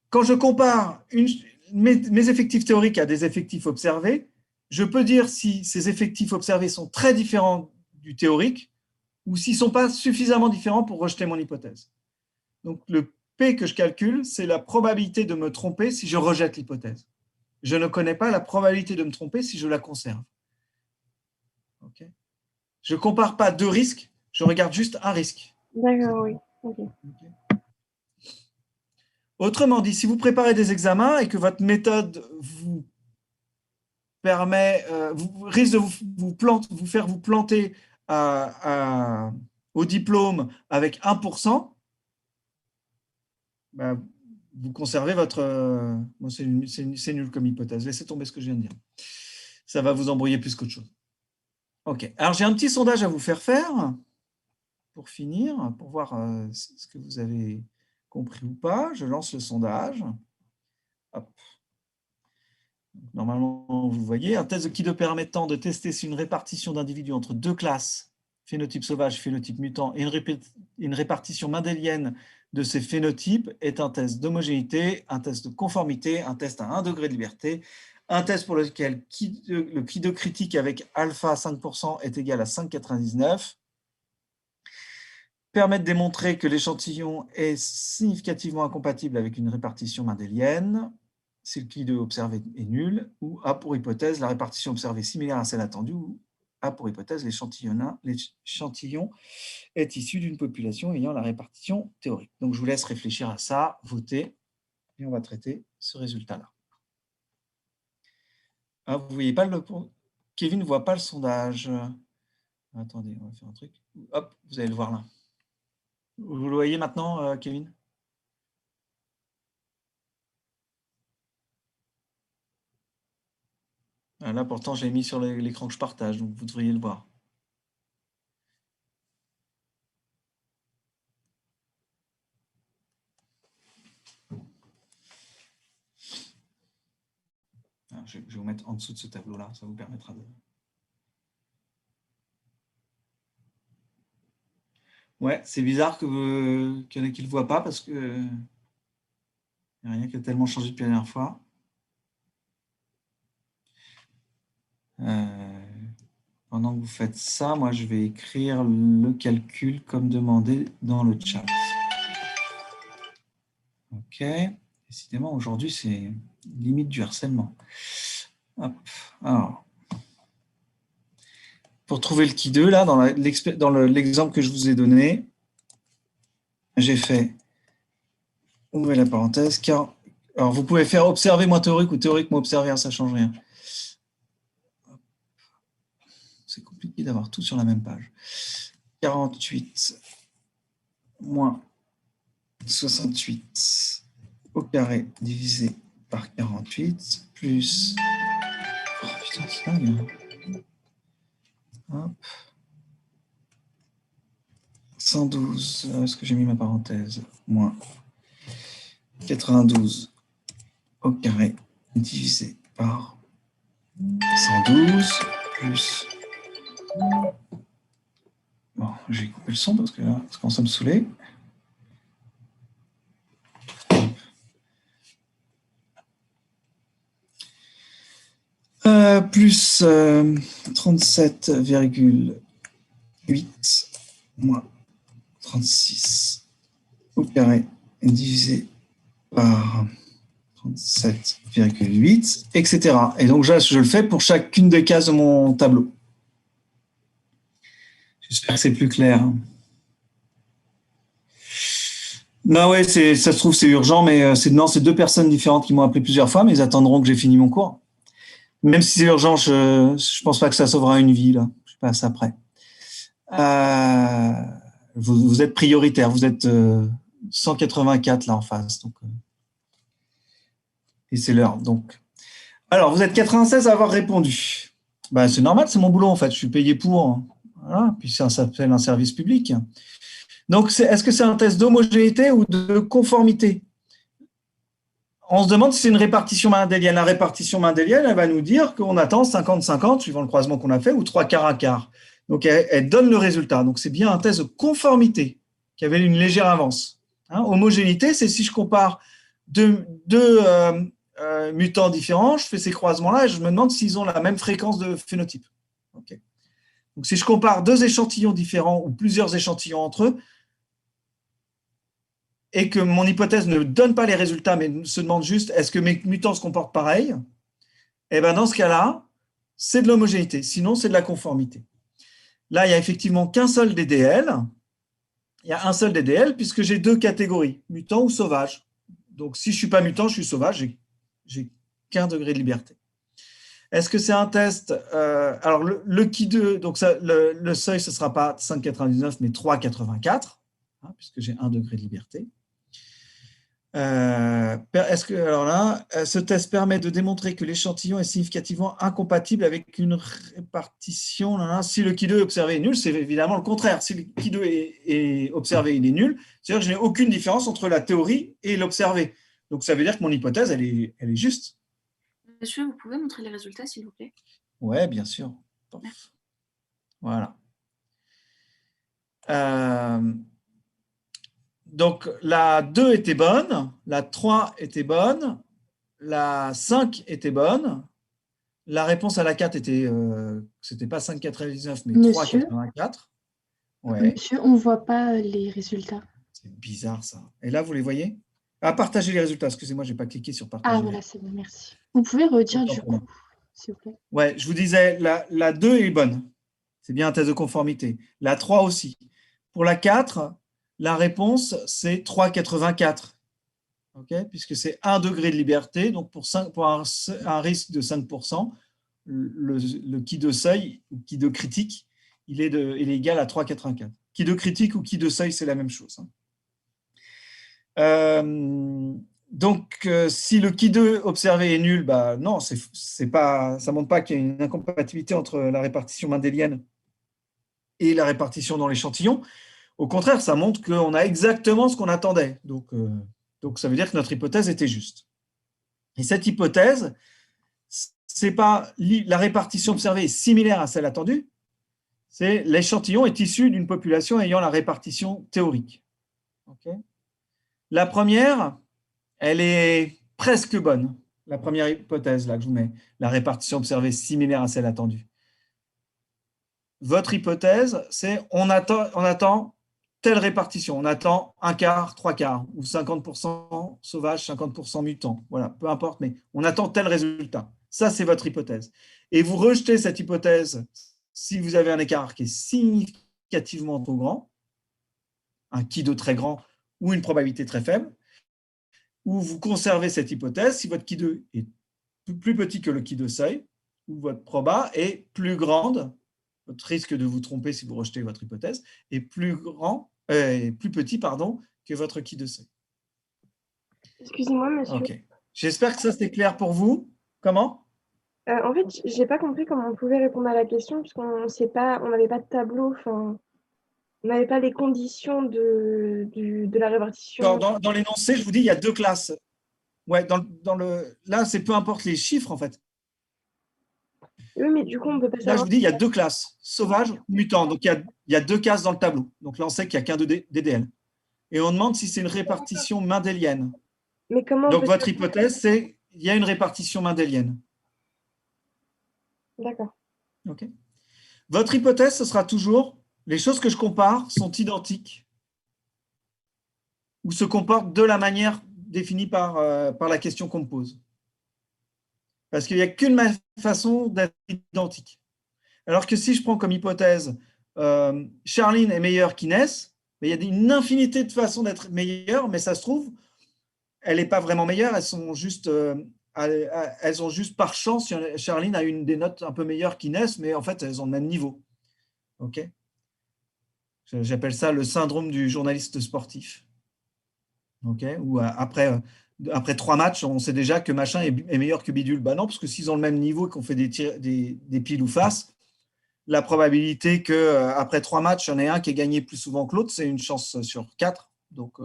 quand je compare mes effectifs théoriques à des effectifs observés, je peux dire si ces effectifs observés sont très différents du théorique ou s'ils ne sont pas suffisamment différents pour rejeter mon hypothèse. Donc, le P que je calcule, c'est la probabilité de me tromper si je rejette l'hypothèse. Je ne connais pas la probabilité de me tromper si je la conserve. Okay. Je ne compare pas deux risques, je regarde juste un risque.
D'accord, oui. Okay.
Autrement dit, si vous préparez des examens et que votre méthode vous permet, risque de vous faire vous planter au diplôme avec 1%, ben, vous conservez votre... Bon, c'est nul comme hypothèse. Laissez tomber ce que je viens de dire. Ça va vous embrouiller plus qu'autre chose. OK. Alors, j'ai un petit sondage à vous faire pour finir, pour voir ce que vous avez compris ou pas. Je lance le sondage. Hop. Normalement, vous voyez, un test de Kido permettant de tester si une répartition d'individus entre deux classes, phénotype sauvage, phénotype mutant, et une répartition mendélienne de ces phénotypes est un test d'homogénéité, un test de conformité, un test à 1 degré de liberté, un test pour lequel le Kido critique avec alpha 5% est égal à 5,99, permet de démontrer que l'échantillon est significativement incompatible avec une répartition mendélienne, si le Kido observé est nul, ou A pour hypothèse, la répartition observée similaire à celle attendue, ou A pour hypothèse, l'échantillon est issu d'une population ayant la répartition théorique. Donc, je vous laisse réfléchir à ça, voter, et on va traiter ce résultat-là. Ah, vous voyez pas Kevin ne voit pas le sondage. Attendez, on va faire un truc. Hop, vous allez le voir là. Vous le voyez maintenant, Kevin ? Là, pourtant, je l'ai mis sur l'écran que je partage, donc vous devriez le voir. Alors, je vais vous mettre en dessous de ce tableau-là, ça vous permettra de... Ouais, c'est bizarre qu'il y en ait qui ne le voient pas parce que il n'y a rien qui a tellement changé depuis la dernière fois. Pendant que vous faites ça, moi, je vais écrire le calcul comme demandé dans le chat. OK. Décidément, aujourd'hui, c'est limite du harcèlement. Hop. Alors, pour trouver le qui 2, là, dans l'exemple que je vous ai donné, j'ai fait, ouvrez la parenthèse, car, alors vous pouvez faire observer moins théorique ou théorique moins observé, ça ne change rien. C'est compliqué d'avoir tout sur la même page. 48 moins 68 au carré divisé par 48 plus... Oh putain, c'est dingue. Hop. 112, est-ce que j'ai mis ma parenthèse? Moins 92 au carré divisé par 112 plus... Bon, j'ai coupé le son parce que là, ça commence à me saouler. Plus 37,8 moins 36 au carré divisé par 37,8, etc. Et donc, je le fais pour chacune des cases de mon tableau. J'espère que c'est plus clair. Non, ouais, ça se trouve, c'est urgent, mais c'est deux personnes différentes qui m'ont appelé plusieurs fois, mais ils attendront que j'ai fini mon cours. Même si c'est urgent, je ne pense pas que ça sauvera une vie, là. Je passe après. Vous êtes prioritaire, vous êtes 184 là en face. Donc, et c'est l'heure. Donc. Alors, vous êtes 96 à avoir répondu. Ben, c'est normal, c'est mon boulot en fait. Je suis payé pour. Voilà. Puis ça s'appelle un service public. Donc, est-ce que c'est un test d'homogénéité ou de conformité? On se demande si c'est une répartition mendélienne. La répartition mendélienne, elle va nous dire qu'on attend 50-50, suivant le croisement qu'on a fait, ou 3 quarts à quart. Donc, elle donne le résultat. Donc, c'est bien un test de conformité qui avait une légère avance. Homogénéité, c'est si je compare deux mutants différents, je fais ces croisements-là et je me demande s'ils ont la même fréquence de phénotype. Okay. Donc, si je compare deux échantillons différents ou plusieurs échantillons entre eux, et que mon hypothèse ne donne pas les résultats, mais se demande juste est-ce que mes mutants se comportent pareil, et bien dans ce cas-là, c'est de l'homogénéité, sinon c'est de la conformité. Là, il n'y a effectivement qu'un seul DDL. Il y a un seul DDL puisque j'ai deux catégories, mutant ou sauvage. Donc, si je ne suis pas mutant, je suis sauvage, j'ai qu'un degré de liberté. Est-ce que c'est un test alors, le Ki2, donc ça, le seuil, ce ne sera pas 5,99, mais 3,84, puisque j'ai un degré de liberté. Est-ce que, alors là, ce test permet de démontrer que l'échantillon est significativement incompatible avec une répartition. Si le Ki2 observé est nul, c'est évidemment le contraire. Si le Ki2 est observé, il est nul. C'est-à-dire que je n'ai aucune différence entre la théorie et l'observé. Donc, ça veut dire que mon hypothèse, elle est juste.
Monsieur, vous pouvez montrer les résultats, s'il vous plaît?
Oui, bien sûr. Voilà. Donc, la 2 était bonne, la 3 était bonne, la 5 était bonne, la réponse à la 4 était, c'était pas 5,99, mais 3,84. Ouais.
Monsieur, on ne voit pas les résultats.
C'est bizarre, ça. Et là, vous les voyez? Partager les résultats. Excusez-moi, je n'ai pas cliqué sur partager.
Ah, voilà, c'est bon, merci. Vous pouvez redire du coup, s'il vous plaît? Ouais,
je vous disais, la 2 est bonne. C'est bien un test de conformité. La 3 aussi. Pour la 4, la réponse, c'est 3,84. Okay, puisque c'est 1 degré de liberté. Donc, pour un risque de 5%, le qui de seuil, ou qui de critique, il est égal à 3,84. Qui de critique ou qui de seuil, c'est la même chose. Donc, si le qui de observé est nul, bah, non, ça ne montre pas qu'il y a une incompatibilité entre la répartition mendélienne et la répartition dans l'échantillon. Au contraire, ça montre qu'on a exactement ce qu'on attendait. Donc, ça veut dire que notre hypothèse était juste. Et cette hypothèse, c'est pas la répartition observée est similaire à celle attendue, c'est l'échantillon est issu d'une population ayant la répartition théorique. Okay. La première, elle est presque bonne. La première hypothèse là que je vous mets, la répartition observée similaire à celle attendue. Votre hypothèse, c'est on attend telle répartition. On attend un quart, trois quarts, ou 50% sauvage, 50% mutant. Voilà, peu importe, mais on attend tel résultat. Ça, c'est votre hypothèse. Et vous rejetez cette hypothèse si vous avez un écart qui est significativement trop grand, un qui de très grand ou une probabilité très faible, ou vous conservez cette hypothèse si votre qui de est plus petit que le qui de seuil, ou votre proba est plus grande. Votre risque de vous tromper si vous rejetez votre hypothèse est plus petit que votre qui de seuil.
Excusez-moi, monsieur.
Ok. J'espère que ça, c'était clair pour vous. Comment?
En fait, je n'ai pas compris comment on pouvait répondre à la question, puisqu'on n'avait pas de tableau, on n'avait pas les conditions de la répartition.
Dans l'énoncé, je vous dis, il y a deux classes. Ouais, là, c'est peu importe les chiffres, en fait.
Oui, mais du coup, on peut pas savoir.
Là, je vous dis, il y a deux classes, sauvage ou mutant. Donc, il y a deux cases dans le tableau. Donc là, on sait qu'il n'y a qu'un DDL. Et on demande si c'est une répartition mendélienne.
Mais comment?
Donc, votre hypothèse, c'est qu'il y a une répartition mendélienne.
D'accord.
Ok. Votre hypothèse, ce sera toujours les choses que je compare sont identiques ou se comportent de la manière définie par la question qu'on me pose. Parce qu'il n'y a qu'une façon d'être identique. Alors que si je prends comme hypothèse Charline est meilleure qu'Inès, il y a une infinité de façons d'être meilleure, mais ça se trouve, elle n'est pas vraiment meilleure, elles sont juste elles ont juste par chance, Charline a des notes un peu meilleures qu'Inès, mais en fait, elles ont le même niveau. Ok. J'appelle ça le syndrome du journaliste sportif. Ok. Où après 3 matchs, on sait déjà que machin est meilleur que bidule. Ben non, parce que s'ils ont le même niveau et qu'on fait des piles ou face, la probabilité qu'après 3 matchs, il y en ait un qui ait gagné plus souvent que l'autre, c'est une chance sur 4. Donc,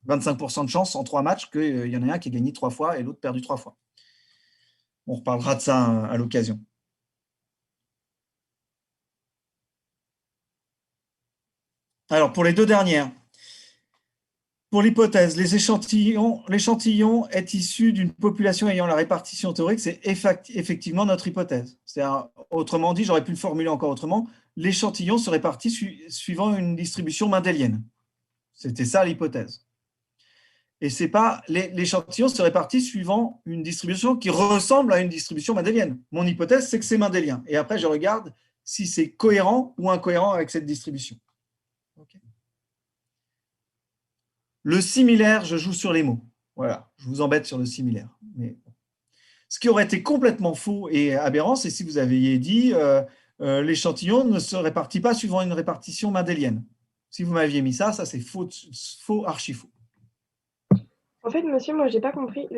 25% de chance en 3 matchs qu'il y en ait un qui ait gagné 3 fois et l'autre perdu 3 fois. On reparlera de ça à l'occasion. Alors, pour les 2 dernières, pour l'hypothèse, l'échantillon est issu d'une population ayant la répartition théorique, c'est effectivement notre hypothèse. Autrement dit, j'aurais pu le formuler encore autrement, l'échantillon se répartit suivant une distribution mendélienne. C'était ça l'hypothèse. Et c'est pas l'échantillon se répartit suivant une distribution qui ressemble à une distribution mendélienne. Mon hypothèse, c'est que c'est mendélien. Et après, je regarde si c'est cohérent ou incohérent avec cette distribution. Okay. Le similaire, je joue sur les mots. Voilà, je vous embête sur le similaire. Mais ce qui aurait été complètement faux et aberrant, c'est si vous aviez dit l'échantillon ne se répartit pas suivant une répartition mendélienne. Si vous m'aviez mis ça, c'est faux, archi faux.
En fait, monsieur, moi, je n'ai pas compris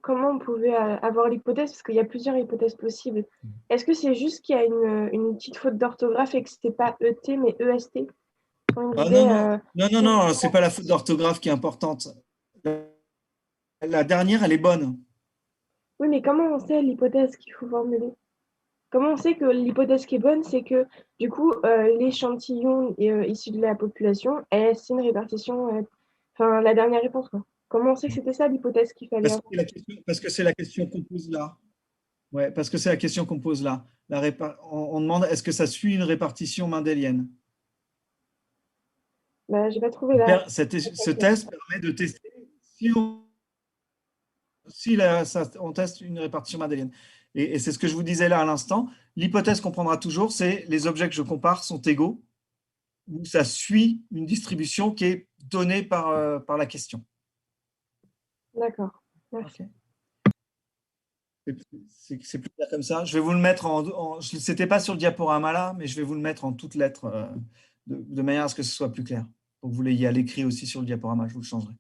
comment on pouvait avoir l'hypothèse, parce qu'il y a plusieurs hypothèses possibles. Est-ce que c'est juste qu'il y a une petite faute d'orthographe et que ce n'était pas ET, mais EST?
Non, ce n'est pas la faute d'orthographe qui est importante. La dernière, elle est bonne.
Oui, mais comment on sait l'hypothèse qu'il faut formuler? Comment on sait que l'hypothèse qui est bonne, c'est que, du coup, l'échantillon issu de la population, c'est une répartition, la dernière réponse, quoi. Comment on sait que c'était ça l'hypothèse qu'il fallait avoir?
Parce que c'est la question qu'on pose là. Ouais, parce que c'est la question qu'on pose là. On demande, est-ce que ça suit une répartition mendélienne?
Bah, j'ai pas trouvé là.
Ce test permet de tester on teste une répartition mendélienne. Et c'est ce que je vous disais là à l'instant. L'hypothèse qu'on prendra toujours, c'est les objets que je compare sont égaux, ou ça suit une distribution qui est donnée par la question.
D'accord. Merci.
Okay. C'est plus clair comme ça. Je vais vous le mettre c'était pas sur le diaporama là, mais je vais vous le mettre en toutes lettres de manière à ce que ce soit plus clair. Donc vous l'ayez à l'écrit aussi sur le diaporama, je vous le changerai.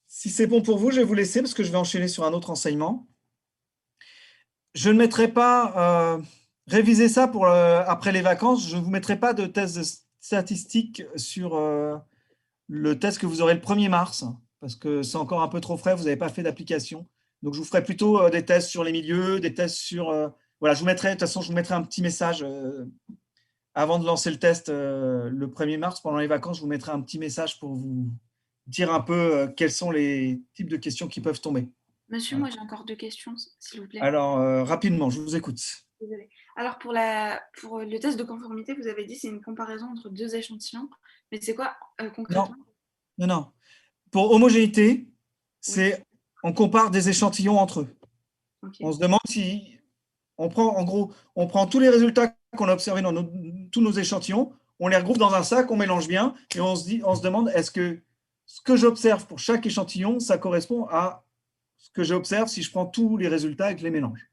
Si c'est bon pour vous, je vais vous laisser parce que je vais enchaîner sur un autre enseignement. Je ne mettrai pas, réviser ça pour après les vacances, je ne vous mettrai pas de test statistique sur le test que vous aurez le 1er mars, parce que c'est encore un peu trop frais, vous n'avez pas fait d'application. Donc, je vous ferai plutôt des tests sur les milieux, des tests sur… voilà, de toute façon, je vous mettrai un petit message avant de lancer le test le 1er mars. Pendant les vacances, je vous mettrai un petit message pour vous dire un peu quels sont les types de questions qui peuvent tomber.
Monsieur, moi, j'ai encore 2 questions, s'il vous plaît.
Alors, rapidement, je vous écoute.
Désolée. Alors, pour le test de conformité, vous avez dit que c'est une comparaison entre 2 échantillons. Mais c'est quoi concrètement?
Non. Pour homogénéité, c'est on compare des échantillons entre eux. Okay. On se demande si on prend tous les résultats qu'on a observés dans tous nos échantillons, on les regroupe dans un sac, on mélange bien et on se demande est-ce que ce que j'observe pour chaque échantillon, ça correspond à ce que j'observe si je prends tous les résultats et que je les mélange.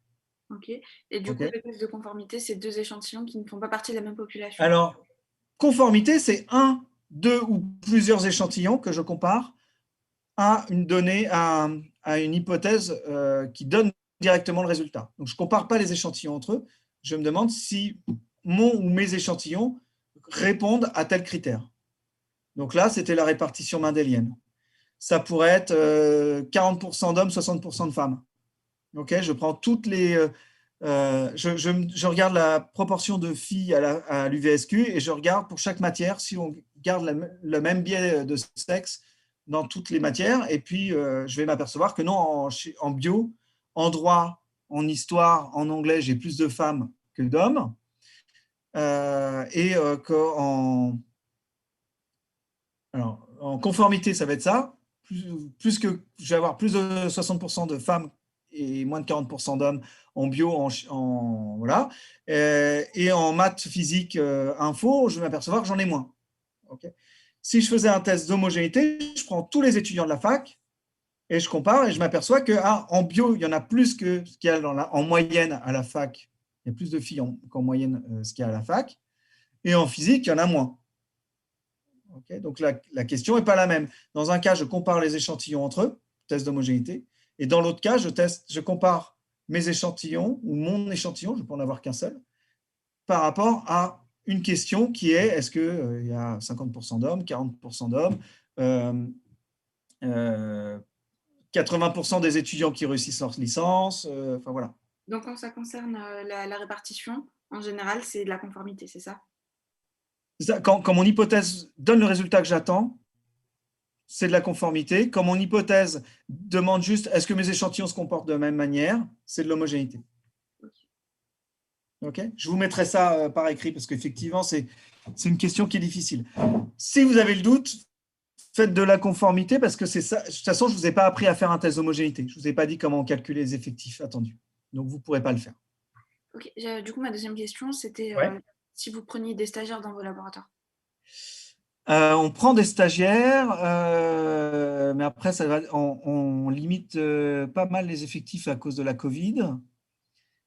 Ok. Et du coup, le test de conformité, c'est 2 échantillons qui ne font pas partie de la même population.
Alors, conformité, c'est 1, 2 ou plusieurs échantillons que je compare à une donnée, à une hypothèse qui donne directement le résultat. Donc, je ne compare pas les échantillons entre eux. Je me demande si mon ou mes échantillons répondent à tel critère. Donc là, c'était la répartition mendélienne. Ça pourrait être 40% d'hommes, 60% de femmes. Okay, je prends toutes les… je regarde la proportion de filles à l'UVSQ et je regarde pour chaque matière si on garde le même biais de sexe dans toutes les matières. Et puis, je vais m'apercevoir que non, en bio, en droit, en histoire, en anglais, j'ai plus de femmes que d'hommes. En conformité, ça va être ça. Plus que je vais avoir plus de 60% de femmes et moins de 40% d'hommes en bio, voilà. Et en maths, physique, info, je vais m'apercevoir que j'en ai moins. Okay. Si je faisais un test d'homogénéité, je prends tous les étudiants de la fac et je compare et je m'aperçois qu'en bio, il y en a plus que ce qu'il y a en moyenne à la fac. Il y a plus de filles qu'en moyenne ce qu'il y a à la fac. Et en physique, il y en a moins. Okay, donc la question n'est pas la même. Dans un cas, je compare les échantillons entre eux, test d'homogénéité, et dans l'autre cas, je compare mes échantillons ou mon échantillon, je ne peux en avoir qu'un seul, par rapport à une question qui est est-ce qu'il y a 50% d'hommes, 40% d'hommes, 80% des étudiants qui réussissent leur licence, enfin voilà.
Donc, quand ça concerne la répartition, en général, c'est de la conformité, c'est ça?
Quand mon hypothèse donne le résultat que j'attends, c'est de la conformité. Quand mon hypothèse demande juste est-ce que mes échantillons se comportent de la même manière, c'est de l'homogénéité. Okay. Je vous mettrai ça par écrit parce qu'effectivement, c'est une question qui est difficile. Si vous avez le doute, faites de la conformité parce que c'est ça. De toute façon, je ne vous ai pas appris à faire un test d'homogénéité. Je ne vous ai pas dit comment calculer les effectifs attendus. Donc, vous ne pourrez pas le faire.
Ok. Du coup, ma deuxième question, c'était si vous preniez des stagiaires dans vos laboratoires.
On prend des stagiaires, mais après, on limite pas mal les effectifs à cause de la Covid.